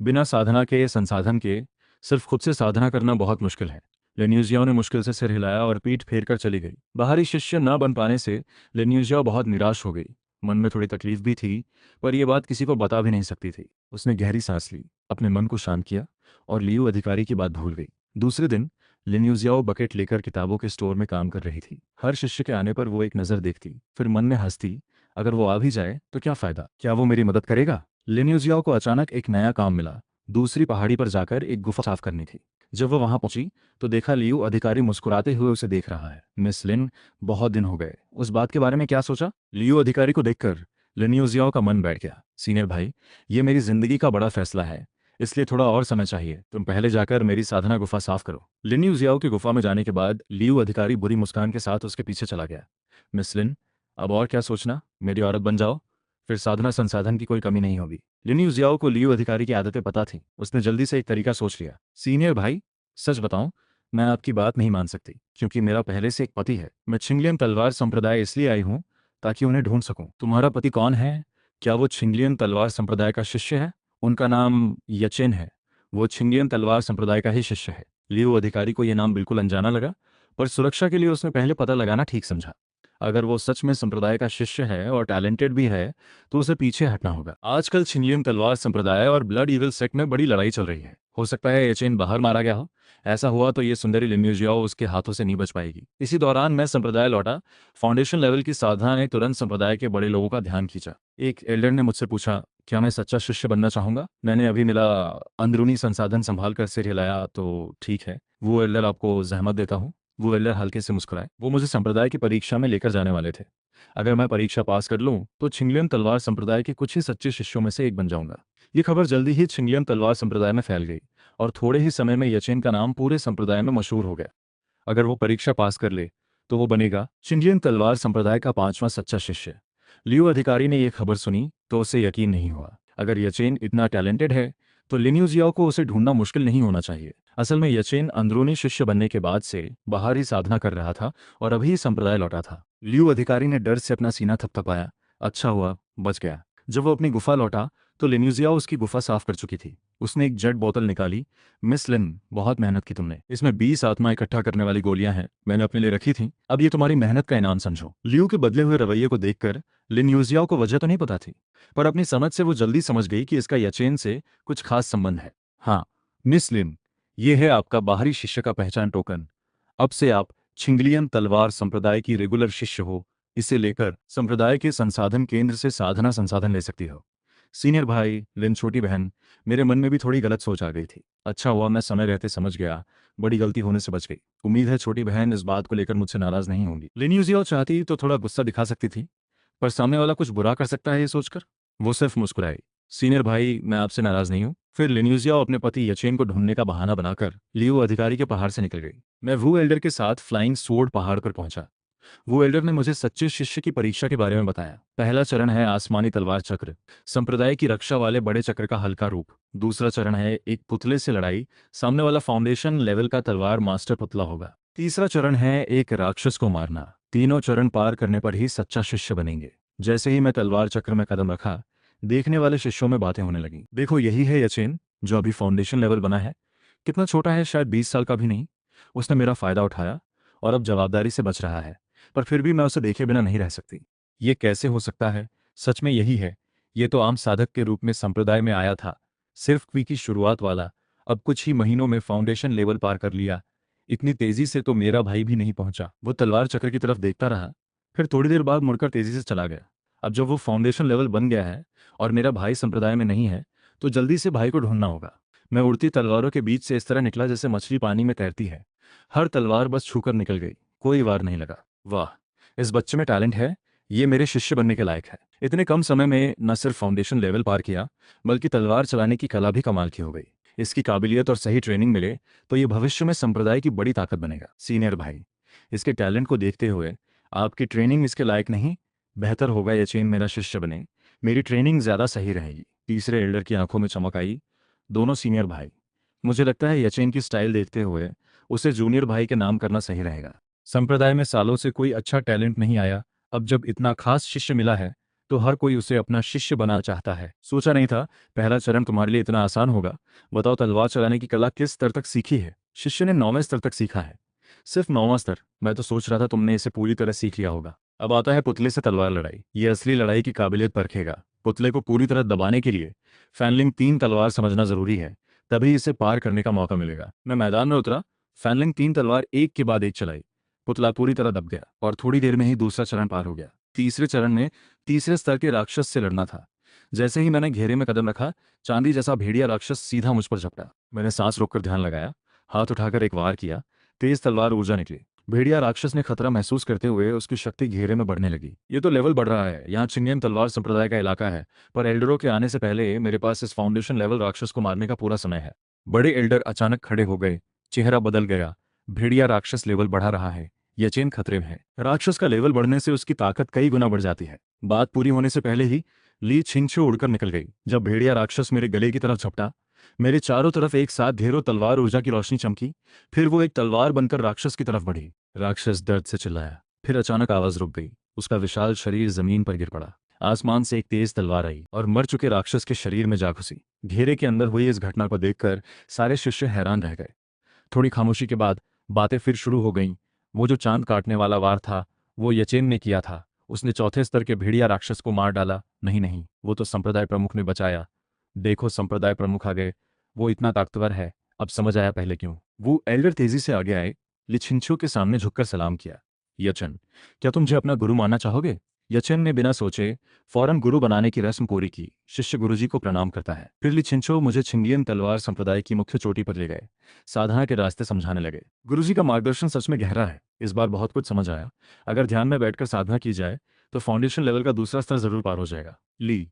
बिना साधना के संसाधन के सिर्फ खुद से साधना करना बहुत मुश्किल है। लेन्यूजियाओ ने मुश्किल से सिर हिलाया और पीठ फेर कर चली गई। बाहरी शिष्य न बन पाने से लेन्यूजियाओ बहुत निराश हो गई। मन में थोड़ी तकलीफ भी थी, पर यह बात किसी को बता भी नहीं सकती थी। उसने गहरी सांस ली, अपने मन को शांत किया और लियू अधिकारी की बात भूल गई। दूसरे दिन लिन्यूजियाओ बकेट लेकर किताबों के स्टोर में काम कर रही थी। हर शिष्य के आने पर वो एक नज़र देखती, फिर मन में हंसती, अगर वो आ भी जाए तो क्या फ़ायदा, क्या वो मेरी मदद करेगा। लिन्यूजियाओ को अचानक एक नया काम मिला। दूसरी पहाड़ी पर जाकर एक गुफा साफ करनी थी। जब वो वहां पहुंची तो देखा लियू अधिकारी मुस्कुराते हुए उसे देख रहा है। मिस लिन, बहुत दिन हो गए, उस बात के बारे में क्या सोचा? लियू अधिकारी को देखकर लिन्यूजियाओ का मन बैठ गया। सीनियर भाई, ये मेरी जिंदगी का बड़ा फैसला है, इसलिए थोड़ा और समय चाहिए। तुम पहले जाकर मेरी साधना गुफा साफ करो। लिन्यूजियाओ की गुफा में जाने के बाद लियू अधिकारी बुरी मुस्कान के साथ उसके पीछे चला गया। मिस लिन, अब और क्या सोचना, मेरी औरत बन जाओ, फिर साधना संसाधन की कोई कमी नहीं होगी। लिन्यू जियाओ को लियू अधिकारी की आदतें पता थी। उसने जल्दी से एक तरीका सोच लिया। सीनियर भाई, सच बताऊं, मैं आपकी बात नहीं मान सकती, क्योंकि मेरा पहले से एक पति है। मैं छिंगलियन तलवार संप्रदाय इसलिए आई हूं ताकि उन्हें ढूंढ सकूं। तुम्हारा पति कौन है? क्या वो छिंगलियन तलवार संप्रदाय का शिष्य है? उनका नाम यचेन है। वो छिंगलियन तलवार संप्रदाय का ही शिष्य है। लियू अधिकारी को यह नाम बिल्कुल अनजाना लगा, पर सुरक्षा के लिए उसने पहले पता लगाना ठीक समझा। अगर वो सच में संप्रदाय का शिष्य है और टैलेंटेड भी है तो उसे पीछे हटना होगा। आजकल छिनियम तलवार संप्रदाय और ब्लड ईविल सेक्ट में बड़ी लड़ाई चल रही है। हो सकता है ये चेन बाहर मारा गया हो। ऐसा हुआ तो ये सुंदरी लिन्यूजियाओ उसके हाथों से नहीं बच पाएगी। इसी दौरान मैं संप्रदाय लौटा। फाउंडेशन लेवल की साधना ने तुरंत संप्रदाय के बड़े लोगों का ध्यान खींचा। एक एल्डर ने मुझसे पूछा, क्या मैं सच्चा शिष्य बनना चाहूंगा? मैंने अभी मिला अंदरूनी संसाधन संभाल कर सिर हिलाया। तो ठीक है, वो एल्डर आपको जहमत देता हूँ। वो एल्डर हल्के से मुस्कुराए। वो मुझे संप्रदाय की परीक्षा में लेकर जाने वाले थे। अगर मैं परीक्षा पास कर लूं तो छिंगलियन तलवार संप्रदाय के कुछ ही सच्चे शिष्यों में से एक बन जाऊंगा। ये खबर जल्दी ही छिंगलियन तलवार संप्रदाय में फैल गई और थोड़े ही समय में यचेन का नाम पूरे संप्रदाय में मशहूर हो गया। अगर वो परीक्षा पास कर ले तो वो बनेगा छिंगलियन तलवार संप्रदाय का 5वां सच्चा शिष्य। लियो अधिकारी ने यह खबर सुनी तो उसे यकीन नहीं हुआ। अगर यचेन इतना टैलेंटेड है तो लिन्यूजियाओ को उसे ढूंढना मुश्किल नहीं होना चाहिए। असल में यचेन अंदरूनी शिष्य बनने के बाद से बाहर ही साधना कर रहा था और अभी संप्रदाय लौटा था। लियू अधिकारी ने डर से अपना सीना थपथपाया। अच्छा हुआ बच गया। जब वो अपनी गुफा लौटा तो लिन्यूजियाओ उसकी गुफा साफ कर चुकी थी। उसने एक जेट बोतल निकाली। मिस लिन, बहुत मेहनत की तुमने। इसमें 20 आत्मा इकट्ठा करने वाली गोलियां हैं, मैंने अपने लिए रखी थी। अब ये तुम्हारी मेहनत का इनाम समझो। लियू के बदले हुए रवैये को देखकर लिन्यूजियाओ को वजह तो नहीं पता थी, पर अपनी समझ से वो जल्दी समझ गई कि इसका यचेन से कुछ खास संबंध है। हाँ मिस लिन, ये है आपका बाहरी शिष्य का पहचान टोकन। अब से आप छिंगलियन तलवार संप्रदाय की रेगुलर शिष्य हो। इसे लेकर संप्रदाय के संसाधन केंद्र से साधना संसाधन ले सकती हो। सीनियर भाई, लिन छोटी बहन, मेरे मन में भी थोड़ी गलत सोच आ गई थी। अच्छा हुआ मैं समय रहते समझ गया, बड़ी गलती होने से बच गई। उम्मीद है छोटी बहन इस बात को लेकर मुझसे नाराज नहीं होंगी। लिन यूजियाओ चाहती तो थोड़ा गुस्सा दिखा सकती थी, पर सामने वाला कुछ बुरा कर सकता है ये सोचकर वो सिर्फ मुस्कुराई। सीनियर भाई, मैं आपसे नाराज नहीं हूँ। फिर लिन्यूजिया अपने पति यचेन को ढूंढने का बहाना बनाकर लियो अधिकारी के पहाड़ से निकल गई। मैं वू एल्डर के साथ फ्लाइंग सोर्ड पहाड़ पर पहुंचा। वो एल्डर ने मुझे सच्चे शिष्य की परीक्षा के बारे में बताया। पहला चरण है आसमानी तलवार चक्र, संप्रदाय की रक्षा वाले बड़े चक्र का हल्का रूप। दूसरा चरण है एक पुतले से लड़ाई, सामने वाला फाउंडेशन लेवल का तलवार मास्टर पुतला होगा। तीसरा चरण है एक राक्षस को मारना। तीनों चरण पार करने पर ही सच्चा शिष्य बनेंगे। जैसे ही मैं तलवार चक्र में कदम रखा, देखने वाले शिष्यों में बातें होने लगीं। देखो, यही है यचेन जो अभी फाउंडेशन लेवल बना है। कितना छोटा है, शायद 20 साल का भी नहीं। उसने मेरा फायदा उठाया और अब जवाबदारी से बच रहा है, पर फिर भी मैं उसे देखे बिना नहीं रह सकती। ये कैसे हो सकता है? सच में यही है। ये तो आम साधक के रूप में संप्रदाय में आया था, सिर्फ क्वी की शुरुआत वाला। अब कुछ ही महीनों में फाउंडेशन लेवल पार कर लिया। इतनी तेजी से तो मेरा भाई भी नहीं पहुंचा। वो तलवार चक्र की तरफ देखता रहा, फिर थोड़ी देर बाद मुड़कर तेजी से चला गया। अब जब वो फाउंडेशन लेवल बन गया है और मेरा भाई संप्रदाय में नहीं है, तो जल्दी से भाई को ढूंढना होगा। मैं उड़ती तलवारों के बीच से इस तरह निकला जैसे मछली पानी में तैरती है। हर तलवार बस छूकर निकल गई, कोई वार नहीं लगा। वाह, इस बच्चे में टैलेंट है, ये मेरे शिष्य बनने के लायक है। इतने कम समय में न सिर्फ फाउंडेशन लेवल पार किया, बल्कि तलवार चलाने की कला भी कमाल की हो गई। इसकी काबिलियत और सही ट्रेनिंग मिले तो ये भविष्य में संप्रदाय की बड़ी ताकत बनेगा। सीनियर भाई, इसके टैलेंट को देखते हुए आपकी ट्रेनिंग इसके लायक नहीं, बेहतर होगा यचेन मेरा शिष्य बने। मेरी ट्रेनिंग ज्यादा सही रहेगी। तीसरे एल्डर की आंखों में चमक आई। दोनों सीनियर भाई, मुझे लगता है यचेन की स्टाइल देखते हुए उसे जूनियर भाई के नाम करना सही रहेगा। संप्रदाय में सालों से कोई अच्छा टैलेंट नहीं आया, अब जब इतना खास शिष्य मिला है तो हर कोई उसे अपना शिष्य बनाना चाहता है। सोचा नहीं था पहला चरण तुम्हारे लिए इतना आसान होगा। बताओ, तलवार चलाने की कला किस स्तर तक सीखी है? शिष्य ने 9वें स्तर तक सीखा है। सिर्फ 9वां स्तर? मैं तो सोच रहा था तुमने इसे पूरी तरह सीख लिया होगा। अब आता है पुतले से तलवार लड़ाई। ये असली लड़ाई की काबिलियत परखेगा। पुतले को पूरी तरह दबाने के लिए फैनलिंग 3 तलवार समझना जरूरी है, तभी इसे पार करने का मौका मिलेगा। मैं मैदान में उतरा, फैनलिंग 3 तलवार एक के बाद एक चलाई। पुतला पूरी तरह दब गया और थोड़ी देर में ही दूसरा चरण पार हो गया। तीसरे चरण में तीसरे स्तर के राक्षस से लड़ना था। जैसे ही मैंने घेरे में कदम रखा, चांदी जैसा भेड़िया राक्षस सीधा मुझ पर झपटा। मैंने सांस रोककर ध्यान लगाया, हाथ उठाकर एक वार किया। तेज तलवार ऊर्जा निकली। भेड़िया राक्षस ने खतरा महसूस करते हुए उसकी शक्ति घेरे में बढ़ने लगी। ये तो लेवल बढ़ रहा है। यहाँ चिंगम तलवार संप्रदाय का इलाका है, पर एल्डरों के आने से पहले मेरे पास इस फाउंडेशन लेवल राक्षस को मारने का पूरा समय है। बड़े एल्डर अचानक खड़े हो गए। चेहरा बदल गया। भेड़िया राक्षस लेवल बढ़ा रहा है। यचेन खतरे में है। राक्षस का लेवल बढ़ने से उसकी ताकत कई गुना बढ़ जाती है। बात पूरी होने से पहले ही ली छिंगछू उड़कर निकल गई। जब भेड़िया राक्षस मेरे गले की तरफ झपटा, मेरे चारों तरफ एक साथ ढेरों तलवार ऊर्जा की रोशनी चमकी। फिर वो एक तलवार बनकर राक्षस की तरफ बढ़ी। राक्षस दर्द से चिल्लाया। फिर अचानक आवाज रुक गई। उसका विशाल शरीर जमीन पर गिर पड़ा। आसमान से एक तेज तलवार आई और मर चुके राक्षस के शरीर में जा घुसी। घेरे के अंदर हुई इस घटना को देखकर सारे शिष्य हैरान रह गए। थोड़ी खामोशी के बाद बातें फिर शुरू हो गईं। वो जो चांद काटने वाला वार था, वो यचेन ने किया था। उसने चौथे स्तर के भेड़िया राक्षस को मार डाला। नहीं नहीं, वो तो संप्रदाय प्रमुख ने बचाया। देखो, संप्रदाय प्रमुख आ गए। वो इतना ताकतवर है, अब समझ आया पहले क्यों। वो एल्डर तेजी से आगे आए, लिछिंछू के सामने झुककर सलाम किया। यचन, क्या तुम मुझे अपना गुरु मानना चाहोगे? यचन ने बिना सोचे फौरन गुरु बनाने की रस्म पूरी की। शिष्य गुरुजी को प्रणाम करता है। फिर लिछिंछो मुझे छिंगियन तलवार संप्रदाय की मुख्य चोटी पर ले गए। साधना के रास्ते समझाने लगे। गुरुजी का मार्गदर्शन सच में गहरा है। इस बार बहुत कुछ समझ आया। अगर ध्यान में बैठकर साधना की जाए तो फाउंडेशन लेवल का दूसरा स्तर जरूर पार हो जाएगा। ली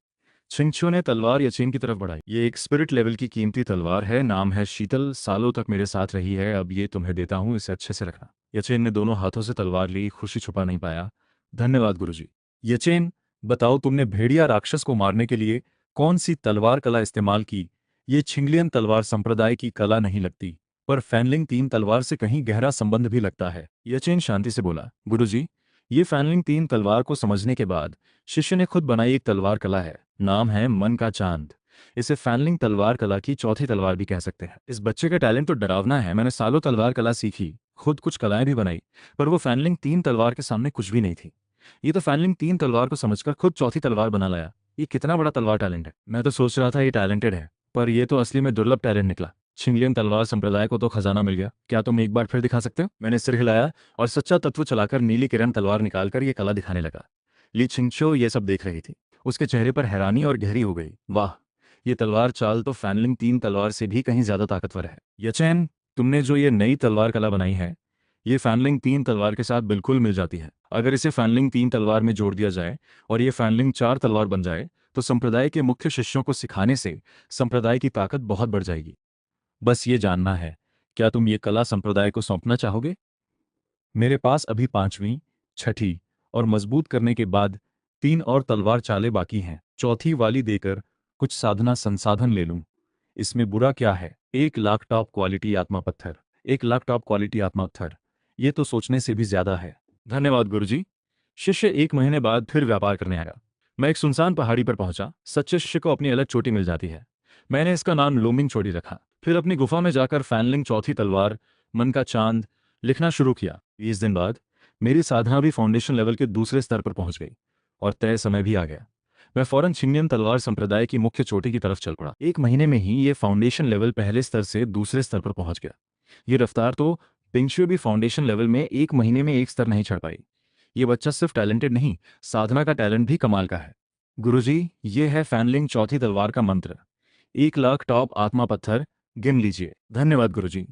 छिंगछू ने तलवार यचेन की तरफ बढ़ाई। ये एक स्पिरिट लेवल की कीमती तलवार है। नाम है शीतल। सालों तक मेरे साथ रही है। अब ये तुम्हें देता हूँ, इसे अच्छे से रखना। यचेन ने दोनों हाथों से तलवार ली। खुशी छुपा नहीं पाया। धन्यवाद गुरुजी। यचेन, बताओ तुमने भेड़िया राक्षस को मारने के लिए कौन सी तलवार कला इस्तेमाल की? ये छिंगलियन तलवार संप्रदाय की कला नहीं लगती, पर फैनलिंग 3 तलवार से कहीं गहरा संबंध भी लगता है। यचेन शांति से बोला, गुरुजी, ये फैनलिंग 3 तलवार को समझने के बाद शिष्य ने खुद बनाई एक तलवार कला है। नाम है मन का चांद। इसे फैनलिंग तलवार कला की चौथी तलवार भी कह सकते हैं। इस बच्चे का टैलेंट तो डरावना है। मैंने सालों तलवार कला सीखी, खुद कुछ कलाएं भी बनाई, पर वो फैनलिंग 3 तलवार के सामने कुछ भी नहीं थी। ये तो फैनलिंग 3 तलवार को समझकर खुद चौथी तलवार बना लाया। ये कितना बड़ा तलवार टैलेंट है। मैं तो सोच रहा था ये टैलेंटेड है, पर ये तो असली में दुर्लभ टैलेंट निकला। छिंगलियन तलवार संप्रदाय को तो खजाना मिल गया। क्या तुम एक बार फिर दिखा सकते हो? मैंने सिर हिलाया और सच्चा तत्व चलाकर नीली किरण तलवार निकालकर ये कला दिखाने लगा। ली छिंगछो ये सब देख रही थी। उसके चेहरे पर हैरानी और गहरी हो गई। वाह, ये तलवार चाल तो फैनलिंग 3 तलवार से भी कहीं ज्यादा ताकतवर है। यचेन, तुमने जो ये नई तलवार कला बनाई है, ये फैनलिंग 3 तलवार के साथ बिल्कुल मिल जाती है। अगर इसे फैनलिंग 3 तलवार में जोड़ दिया जाए और ये फैनलिंग 4 तलवार बन जाए तो संप्रदाय के मुख्य शिष्यों को सिखाने से संप्रदाय की ताकत बहुत बढ़ जाएगी। बस ये जानना है, क्या तुम ये कला संप्रदाय को सौंपना चाहोगे? मेरे पास अभी 5वीं, 6ठी और मजबूत करने के बाद 3 और तलवार चालें बाकी हैं। चौथी वाली देकर कुछ साधना संसाधन ले लूं, इसमें बुरा क्या है? 1 लाख टॉप क्वालिटी आत्मा पत्थर। 1 लाख टॉप क्वालिटी आत्मा पत्थर, ये तो सोचने से भी ज्यादा है। धन्यवाद गुरुजी। शिष्य 1 महीने बाद फिर व्यापार करने आया। मैं एक सुनसान पहाड़ी पर पहुंचा। सच्चे शिष्य को अपनी अलग चोटी मिल जाती है। मैंने इसका नाम लूमिंग चोटी रखा। फिर अपनी गुफा में जाकर फैनलिंग चौथी तलवार मन का चांद लिखना शुरू किया। 20 दिन बाद मेरी साधना भी फाउंडेशन लेवल के दूसरे स्तर पर पहुंच गई और तय समय भी आ गया। मैं फौरन छिंगलियन तलवार संप्रदाय की मुख्य चोटी की तरफ चल पड़ा। 1 महीने में ही ये फाउंडेशन लेवल पहले स्तर से दूसरे स्तर पर पहुंच गया। ये रफ्तार तो पिंगशुए भी फाउंडेशन लेवल में 1 महीने में एक स्तर नहीं चढ़ पाई। ये बच्चा सिर्फ टैलेंटेड नहीं, साधना का टैलेंट भी कमाल का है। गुरुजी, ये है फैनलिंग चौथी तलवार का मंत्र। 1 लाख टॉप आत्मा पत्थर गिन लीजिए। धन्यवाद गुरुजी।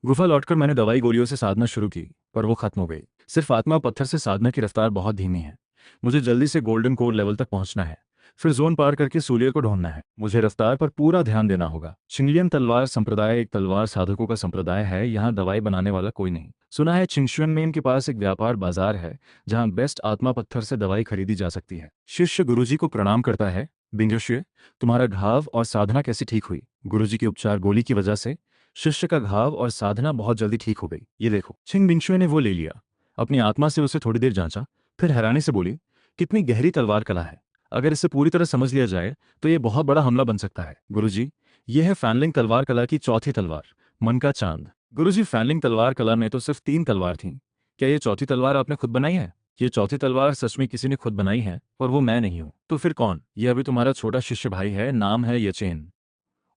गुफा लौटकर मैंने दवाई गोलियों से साधना शुरू की, पर वो खत्म हो गई। सिर्फ आत्मा पत्थर से साधना की रफ्तार बहुत धीमी है। मुझे जल्दी से गोल्डन कोर लेवल तक पहुंचना है, फिर जोन पार करके सूर्य को ढूंढना है। मुझे रफ्तार पर पूरा ध्यान देना होगा। छिंगलियन तलवार संप्रदाय एक तलवार साधकों का संप्रदाय है। यहाँ दवाई बनाने वाला कोई नहीं। सुना है छिंगशुएन में इनके पास एक व्यापार बाजार है जहाँ बेस्ट आत्मा पत्थर से दवाई खरीदी जा सकती है। शिष्य गुरुजी को प्रणाम करता है। बिंगशुए, तुम्हारा घाव और साधना कैसी ठीक हुई? गुरुजी के उपचार गोली की वजह से शिष्य का घाव और साधना बहुत जल्दी ठीक हो गई। ये देखो। छिंग बिंगशुए ने वो ले लिया, अपनी आत्मा से उसे थोड़ी देर जांचा, फिर हैरानी से बोली, कितनी गहरी तलवार कला है। अगर इसे पूरी तरह समझ लिया जाए तो ये बहुत बड़ा हमला बन सकता है। गुरुजी, ये है फैनलिंग तलवार कला की चौथी तलवार, मन का चांद। गुरुजी, फैनलिंग तलवार कला में तो सिर्फ 3 तलवार थीं। क्या ये चौथी तलवार आपने खुद बनाई है? ये चौथी तलवार सच में किसी ने खुद बनाई है, और वो मैं नहीं हूँ। तो फिर कौन? ये अभी तुम्हारा छोटा शिष्य भाई है, नाम है यचेन।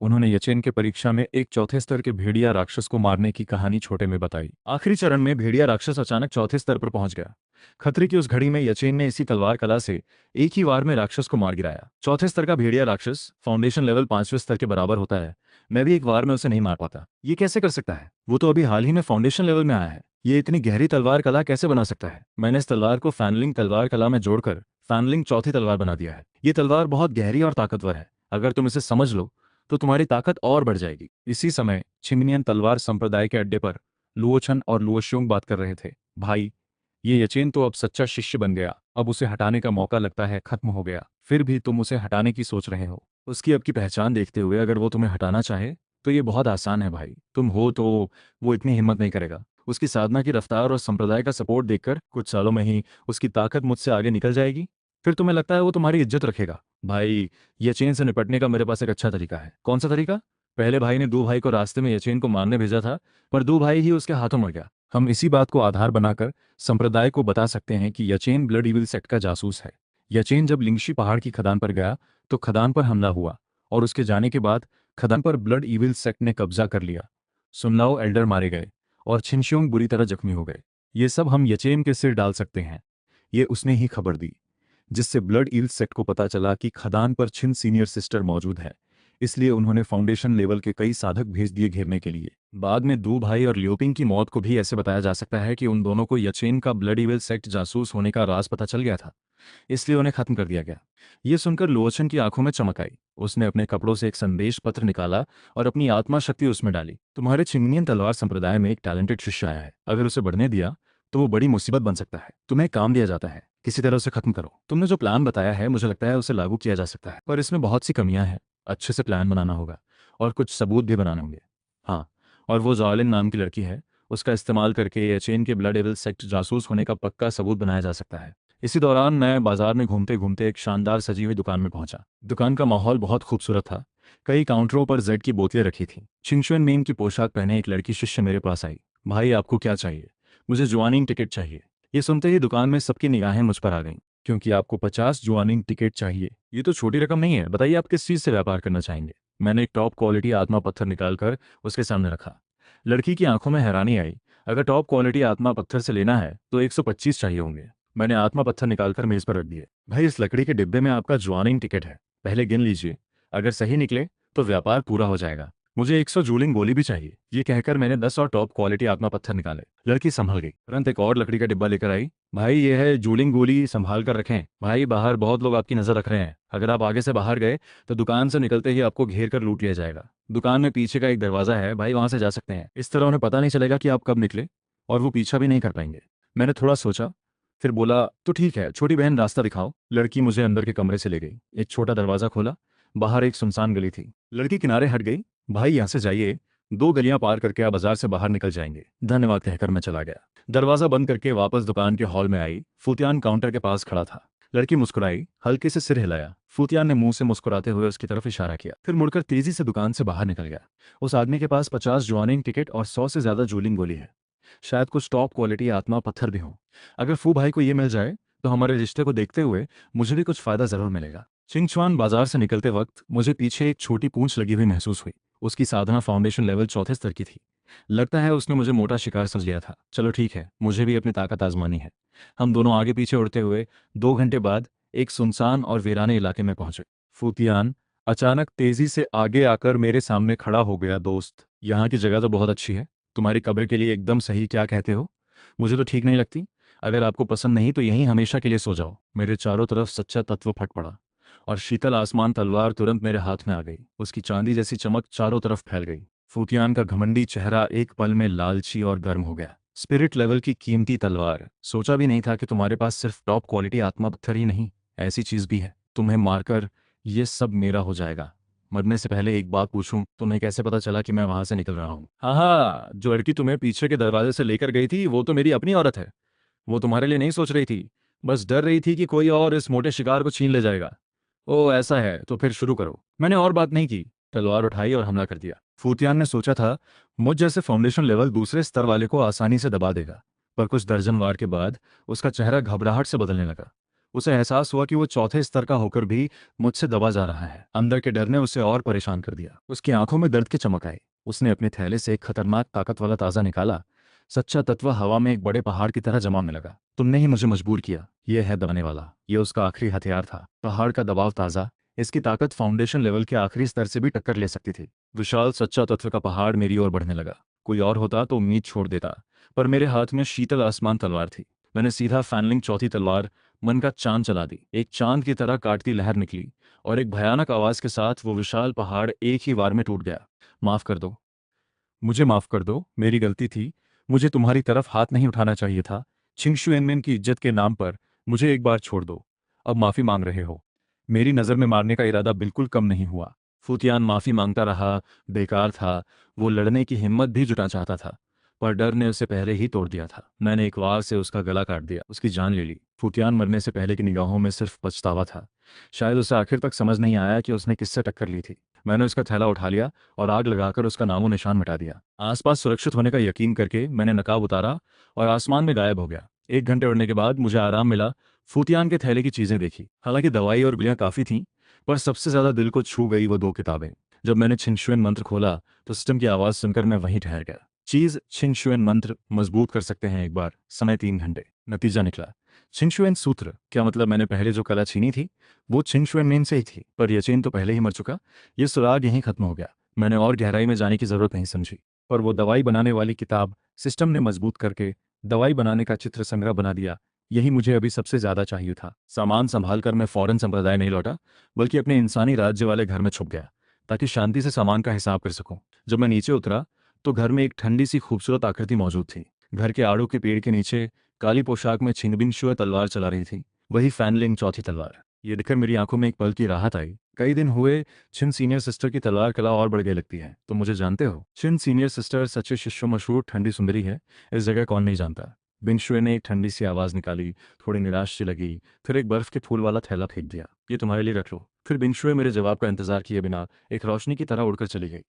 उन्होंने यचेन के परीक्षा में एक चौथे स्तर के भेड़िया राक्षस को मारने की कहानी छोटे में बताई। आखिरी चरण में भेड़िया राक्षस अचानक चौथे स्तर पर पहुंच गया। खतरे की उस घड़ी में यचेन ने इसी तलवार कला से एक ही वार में राक्षस को मार गिराया। चौथे स्तर का भेड़िया राक्षस फाउंडेशन लेवल 5वें स्तर के बराबर होता है। मैं भी एक वार में उसे नहीं मार पाता। ये कैसे कर सकता है? वो तो अभी हाल ही में फाउंडेशन लेवल में आया है। ये इतनी गहरी तलवार कला कैसे बना सकता है? मैंने इस तलवार को फैनलिंग तलवार कला में जोड़कर फैनलिंग चौथी तलवार बना दिया है। ये तलवार बहुत गहरी और ताकतवर है। अगर तुम इसे समझ लो तो तुम्हारी ताकत और बढ़ जाएगी। इसी समय छिंगनियन तलवार संप्रदाय के अड्डे पर लुओछन और लुओशुंग बात कर रहे थे। भाई, ये यचेन तो अब सच्चा शिष्य बन गया। अब उसे हटाने का मौका लगता है खत्म हो गया। फिर भी तुम उसे हटाने की सोच रहे हो। उसकी अब की पहचान देखते हुए अगर वो तुम्हें हटाना चाहे तो ये बहुत आसान है भाई। तुम हो तो वो इतनी हिम्मत नहीं करेगा। उसकी साधना की रफ्तार और संप्रदाय का सपोर्ट देखकर कुछ सालों में ही उसकी ताकत मुझसे आगे निकल जाएगी। फिर तुम्हें लगता है वो तुम्हारी इज्जत रखेगा? भाई, यचेन से निपटने का मेरे पास एक अच्छा तरीका है। कौन सा तरीका? पहले भाई ने दो भाई को रास्ते में यचेन को मारने भेजा था, पर दो भाई ही उसके हाथों मर गया। हम इसी बात को आधार बनाकर संप्रदाय को बता सकते हैं कि यचेन ब्लड इविल सेक्ट का जासूस है। यचेन जब लिंगशी पहाड़ की खदान पर गया तो खदान पर हमला हुआ, और उसके जाने के बाद खदान पर ब्लड इविल सेक्ट ने कब्जा कर लिया। सुनलाओ एल्डर मारे गए और छिनशियोंग बुरी तरह जख्मी हो गए। ये सब हम यचेन के सिर डाल सकते हैं। ये उसने ही खबर दी, जिससे ब्लड ईल सेक्ट को पता चला कि खदान पर छिन सीनियर सिस्टर मौजूद है। इसलिए उन्होंने फाउंडेशन लेवल के कई साधक भेज दिए घेरने के लिए। बाद में दू भाई और लियोपिंग की मौत को भी ऐसे बताया जा सकता है कि उन दोनों को यचेन का ब्लड इविल सेक्ट जासूस होने का राज पता चल गया था, इसलिए उन्हें खत्म कर दिया गया। ये सुनकर लोचन की आंखों में चमक आई। उसने अपने कपड़ों से एक संदेश पत्र निकाला और अपनी आत्मा शक्ति उसमें डाली। तुम्हारे छिंगनियन तलवार संप्रदाय में एक टैलेंटेड शिष्य आया है। अगर उसे बढ़ने दिया तो वो बड़ी मुसीबत बन सकता है। तुम्हें काम दिया जाता है, किसी तरह उसे खत्म करो। तुमने जो प्लान बताया है मुझे लगता है उसे लागू किया जा सकता है, पर इसमें बहुत सी कमियां हैं। अच्छे से प्लान बनाना होगा और कुछ सबूत भी बनाने होंगे। हाँ, और वो जॉलिन नाम की लड़की है, उसका इस्तेमाल करके एचेन के ब्लड एविल सेक्ट जासूस होने का पक्का सबूत बनाया जा सकता है। इसी दौरान मैं बाजार में घूमते घूमते एक शानदार सजी हुई दुकान में पहुंचा। दुकान का माहौल बहुत खूबसूरत था। कई काउंटरों पर जेड की बोतलें रखी थीं। छिंगशुएन मीम की पोशाक पहने एक लड़की शिष्य मेरे पास आई। भाई, आपको क्या चाहिए? मुझे ज्वाइनिंग टिकट चाहिए। ये सुनते ही दुकान में सबकी निगाहें मुझ पर आ गईं। क्योंकि आपको 50 ज्वाइनिंग टिकट चाहिए? ये तो छोटी रकम नहीं है। बताइए आप किस चीज़ से व्यापार करना चाहेंगे? मैंने एक टॉप क्वालिटी आत्मा पत्थर निकालकर उसके सामने रखा। लड़की की आंखों में हैरानी आई। अगर टॉप क्वालिटी आत्मा पत्थर से लेना है तो 125 चाहिए होंगे। मैंने आत्मा पत्थर निकालकर मेज पर रख दिए। भाई, इस लकड़ी के डिब्बे में आपका ज्वाइनिंग टिकट है। पहले गिन लीजिए। अगर सही निकले तो व्यापार पूरा हो जाएगा। मुझे 100 जूलिंग गोली भी चाहिए। ये कहकर मैंने 10 और टॉप क्वालिटी आत्मा पत्थर निकाले। लड़की संभल गई, तुरंत एक और लकड़ी का डिब्बा लेकर आई। भाई, ये है जूलिंग गोली, संभाल कर रखें। भाई, बाहर बहुत लोग आपकी नजर रख रहे हैं। अगर आप आगे से बाहर गए तो दुकान से निकलते ही आपको घेर कर लूट लिया जाएगा। दुकान में पीछे का एक दरवाजा है भाई, वहां से जा सकते हैं। इस तरह उन्हें पता नहीं चलेगा कि आप कब निकले, और वो पीछा भी नहीं कर पाएंगे। मैंने थोड़ा सोचा, फिर बोला, तो ठीक है छोटी बहन, रास्ता दिखाओ। लड़की मुझे अंदर के कमरे से ले गई। एक छोटा दरवाजा खोला। बाहर एक सुनसान गली थी। लड़की किनारे हट गई। भाई, यहाँ से जाइए, 2 गलियां पार करके आप बाजार से बाहर निकल जाएंगे। धन्यवाद कहकर मैं चला गया। दरवाजा बंद करके वापस दुकान के हॉल में आई। फूतियान काउंटर के पास खड़ा था। लड़की मुस्कुराई, हल्के से सिर हिलाया। फूतियान ने मुंह से मुस्कुराते हुए उसकी तरफ इशारा किया, फिर मुड़कर तेजी से दुकान से बाहर निकल गया। उस आदमी के पास 50 ज्वाइनिंग टिकट और 100 से ज्यादा जूलिंग गोली है। शायद कुछ टॉप क्वालिटी आत्मा पत्थर भी हों। अगर फू भाई को ये मिल जाए तो हमारे रिश्ते को देखते हुए मुझे भी कुछ फायदा जरूर मिलेगा। चिंगचुआन बाजार से निकलते वक्त मुझे पीछे एक छोटी पूंछ लगी हुई महसूस हुई। उसकी साधना फाउंडेशन लेवल चौथे स्तर की थी। लगता है उसने मुझे मोटा शिकार समझ लिया था। चलो ठीक है, मुझे भी अपनी ताकत आजमानी है। हम दोनों आगे पीछे उड़ते हुए 2 घंटे बाद एक सुनसान और वीराने इलाके में पहुंचे। फूतियान अचानक तेजी से आगे आकर मेरे सामने खड़ा हो गया। दोस्त, यहाँ की जगह तो बहुत अच्छी है। तुम्हारी कब्र के लिए एकदम सही। क्या कहते हो? मुझे तो ठीक नहीं लगती। अगर आपको पसंद नहीं तो यहीं हमेशा के लिए सो जाओ। मेरे चारों तरफ सच्चा तत्व फट पड़ा और शीतल आसमान तलवार तुरंत मेरे हाथ में आ गई। उसकी चांदी जैसी चमक चारों तरफ फैल गई। फूतियान का घमंडी चेहरा एक पल में लालची और गर्म हो गया। स्पिरिट लेवल की कीमती तलवार। सोचा भी नहीं था कि तुम्हारे पास सिर्फ टॉप क्वालिटी आत्मा पत्थर ही नहीं, ऐसी चीज भी है। तुम्हें मारकर ये सब मेरा हो जाएगा। मरने से पहले एक बात पूछूं, तुम्हें कैसे पता चला कि मैं वहां से निकल रहा हूँ? हाँ हाँ, जो लड़की तुम्हें पीछे के दरवाजे से लेकर गई थी वो तो मेरी अपनी औरत है। वो तुम्हारे लिए नहीं सोच रही थी, बस डर रही थी कि कोई और इस मोटे शिकार को छीन ले जाएगा। ओ ऐसा है, तो फिर शुरू करो। मैंने और बात नहीं की। तलवार उठाई और हमला कर दिया। फूतियान ने सोचा था मुझ जैसे फाउंडेशन लेवल दूसरे स्तर वाले को आसानी से दबा देगा, पर कुछ दर्जन वार के बाद उसका चेहरा घबराहट से बदलने लगा। उसे एहसास हुआ कि वो चौथे स्तर का होकर भी मुझसे दबा जा रहा है। अंदर के डर ने उसे और परेशान कर दिया। उसकी आंखों में दर्द की चमक आई। उसने अपने थैले से एक खतरनाक ताकत वाला ताजा निकाला। सच्चा तत्व हवा में एक बड़े पहाड़ की तरह जमाने लगा। तुमने ही मुझे मजबूर किया। यह है दबाने वाला। यह उसका आखिरी हथियार था। पहाड़ का दबाव ताजा। इसकी ताकत फाउंडेशन लेवल के आखिरी स्तर से भी टक्कर ले सकती थी। विशाल सच्चा तत्व का पहाड़ मेरी ओर बढ़ने लगा। कोई और होता तो उम्मीद छोड़ देता, पर मेरे हाथ में शीतल आसमान तलवार थी। मैंने सीधा फैनलिंग चौथी तलवार मन का चांद चला दी। एक चांद की तरह काटती लहर निकली और एक भयानक आवाज के साथ वो विशाल पहाड़ एक ही वार में टूट गया। माफ कर दो, मुझे माफ कर दो, मेरी गलती थी। मुझे तुम्हारी तरफ हाथ नहीं उठाना चाहिए था। छिंगशुएनमेन की इज्जत के नाम पर मुझे एक बार छोड़ दो। अब माफी मांग रहे हो। मेरी नज़र में मारने का इरादा बिल्कुल कम नहीं हुआ। फूतियान माफी मांगता रहा। बेकार था। वो लड़ने की हिम्मत भी जुटा चाहता था, पर डर ने उसे पहले ही तोड़ दिया था। मैंने एक वार से उसका गला काट दिया, उसकी जान ले ली। फूतियान मरने से पहले की निगाहों में सिर्फ पछतावा था। शायद उसे आखिर तक समझ नहीं आया कि उसने किससे टक्कर ली थी। मैंने उसका थैला उठा लिया और आग लगाकर उसका नामो निशान मिटा दिया। आसपास सुरक्षित होने का यकीन करके मैंने नकाब उतारा और आसमान में गायब हो गया। 1 घंटे उड़ने के बाद मुझे आराम मिला। फूतियान के थैले की चीजें देखी। हालांकि दवाई और गोलियां काफी थीं, पर सबसे ज्यादा दिल को छू गई वो 2 किताबें। जब मैंने छिंगशुएन मंत्र खोला तो सिस्टम की आवाज सुनकर मैं वहीं ठहर गया। चीज छिंगशुएन मंत्र मजबूत कर सकते हैं एक बार, समय 3 घंटे। नतीजा निकला छिंगशुएन सूत्र। क्या मतलब मैंने पहले जो कला छीनी थी वो छिंगशुएन से ही थी, पर यचेन तो पहले ही मर चुका। ये सुराग यहीं खत्म हो गया। मैंने और गहराई में जाने की जरूरत नहीं समझी, पर वो दवाई बनाने वाली किताब सिस्टम ने मजबूत करके दवाई बनाने का चित्र संग्रह बना दिया। यही मुझे अभी सबसे ज्यादा चाहिए था। सामान संभाल कर मैं फौरन संप्रदाय नहीं लौटा, बल्कि अपने इंसानी राज्य वाले घर में छुप गया, ताकि शांति से सामान का हिसाब कर सकूं। जब मैं नीचे उतरा तो घर में एक ठंडी सी खूबसूरत आकृति मौजूद थी। घर के आड़ू के पेड़ के नीचे काली पोशाक में छिनबिन शुए तलवार चला रही थी, वही फैनलिंग चौथी तलवार। ये देखकर मेरी आंखों में एक पल की राहत आई। कई दिन हुए छिन सीनियर सिस्टर की तलवार कला और बढ़ गई लगती है। तो मुझे जानते हो, छिन सीनियर सिस्टर सच्चे शिष्यों मशहूर ठंडी सुंदरी है। इस जगह कौन नहीं जानता। बिनशुए ने एक ठंडी सी आवाज निकाली, थोड़ी निराश सी लगी, फिर एक बर्फ के फूल वाला थैला फेंक दिया। ये तुम्हारे लिए रख लो। फिर बिनशुए मेरे जवाब का इंतजार किए बिना एक रोशनी की तरह उड़कर चली गई।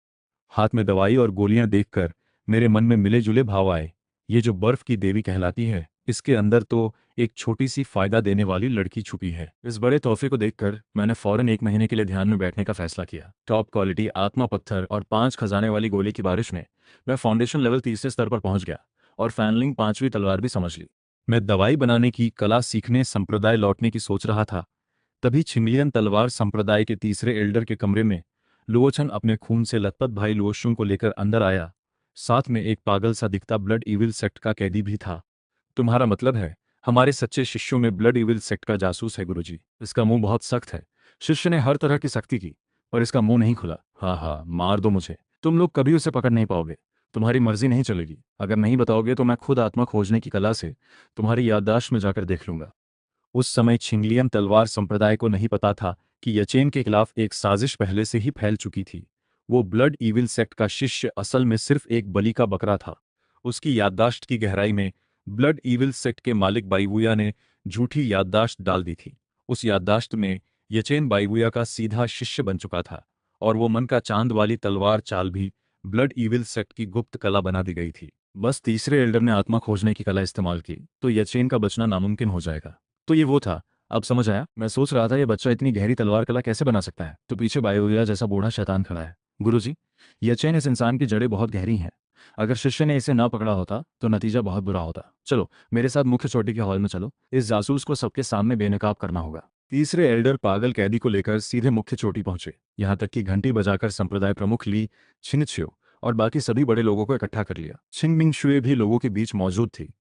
हाथ में दवाई और गोलियां देखकर मेरे मन में मिले जुले भाव आए। ये जो बर्फ की देवी कहलाती है, इसके अंदर तो एक छोटी सी फायदा देने वाली लड़की छुपी है। इस बड़े तोहफे को देखकर मैंने फौरन 1 महीने के लिए ध्यान में बैठने का फैसला किया। टॉप क्वालिटी आत्मा पत्थर और 5 खजाने वाली गोली की बारिश में मैं फाउंडेशन लेवल तीसरे स्तर पर पहुंच गया और फैनलिंग 5वीं तलवार भी समझ ली। मैं दवाई बनाने की कला सीखने संप्रदाय लौटने की सोच रहा था। तभी छिंगलियन तलवार संप्रदाय के तीसरे एल्डर के कमरे में लुओचन अपने खून से लथपथ भाई लुओशुंग को लेकर अंदर आया। साथ में एक पागल सा दिखता ब्लड इविल सेक्ट का कैदी भी था। तुम्हारा मतलब है हमारे सच्चे शिष्यों में ब्लड इविल सेक्ट का जासूस है गुरुजी? इसका मुंह बहुत सख्त है। शिष्य ने हर तरह की सख्ती की, पर इसका मुंह नहीं खुला। हाँ हाँ, मार दो मुझे। तुम लोग कभी उसे पकड़ नहीं पाओगे। तुम्हारी मर्जी नहीं चलेगी। अगर नहीं बताओगे तो मैं खुद आत्मा खोजने की कला से तुम्हारी याददाश्त में जाकर देख लूंगा। उस समय छिंगलियन तलवार संप्रदाय को नहीं पता था कि यचेन के खिलाफ एक साजिश पहले से ही फैल चुकी थी। वो ब्लड इविल सेक्ट का शिष्य असल में सिर्फ एक बलि का बकरा था। उसकी याददाश्त की गहराई में ब्लड इविल सेक्ट के मालिक बाइवुया ने झूठी याददाश्त डाल दी थी। उस याददाश्त में यचेन बाइवुया का सीधा शिष्य बन चुका था, और वो मन का चांद वाली तलवार चाल भी ब्लड इविल सेक्ट की गुप्त कला बना दी गई थी। बस तीसरे एल्डर ने आत्मा खोजने की कला इस्तेमाल की तो यचेन का बचना नामुमकिन हो जाएगा। तो ये वो था। अब समझ आया। मैं सोच रहा था ये बच्चा इतनी गहरी तलवार कला कैसे बना सकता है, तो पीछे बायोरिया जैसा बूढ़ा शैतान खड़ा है। गुरुजी, यचेन इस इंसान की जड़ें बहुत गहरी हैं। अगर शिष्य ने इसे ना पकड़ा होता तो नतीजा बहुत बुरा होता। चलो मेरे साथ मुख्य चोटी के हॉल में चलो। इस जासूस को सबके सामने बेनकाब करना होगा। तीसरे एल्डर पागल कैदी को लेकर सीधे मुख्य चोटी पहुंचे। यहाँ तक कि घंटी बजाकर संप्रदाय प्रमुख ली छिनछियो और बाकी सभी बड़े लोगों को इकट्ठा कर लिया। छिंगमिंग शुए भी लोगों के बीच मौजूद थी।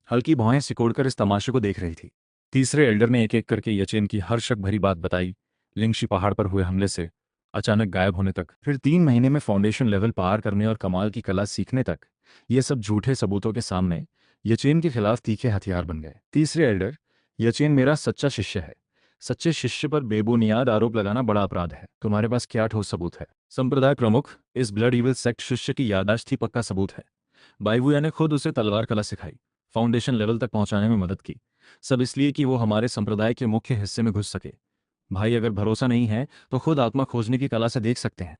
हल्की भौहें सिकोड़कर इस तमाशे को देख रही थी। तीसरे एल्डर ने एक एक करके यचेन की हर शक भरी बात बताई, लिंगशी पहाड़ पर हुए हमले से अचानक गायब होने तक, फिर 3 महीने में फाउंडेशन लेवल पार करने और कमाल की कला सीखने तक। ये सब झूठे सबूतों के सामने यचेन के खिलाफ तीखे हथियार बन गए। तीसरे एल्डर, यचेन मेरा सच्चा शिष्य है। सच्चे शिष्य पर बेबुनियाद आरोप लगाना बड़ा अपराध है। तुम्हारे पास क्या ठोस सबूत है? संप्रदाय प्रमुख, इस ब्लड इविल सेक्ट शिष्य की याददाश्त ही पक्का सबूत है। बाइवुया ने खुद उसे तलवार कला सिखाई, फाउंडेशन लेवल तक पहुंचाने में मदद की। सब इसलिए कि वो हमारे संप्रदाय के मुख्य हिस्से में घुस सके। भाई अगर भरोसा नहीं है तो खुद आत्मा खोजने की कला से देख सकते हैं।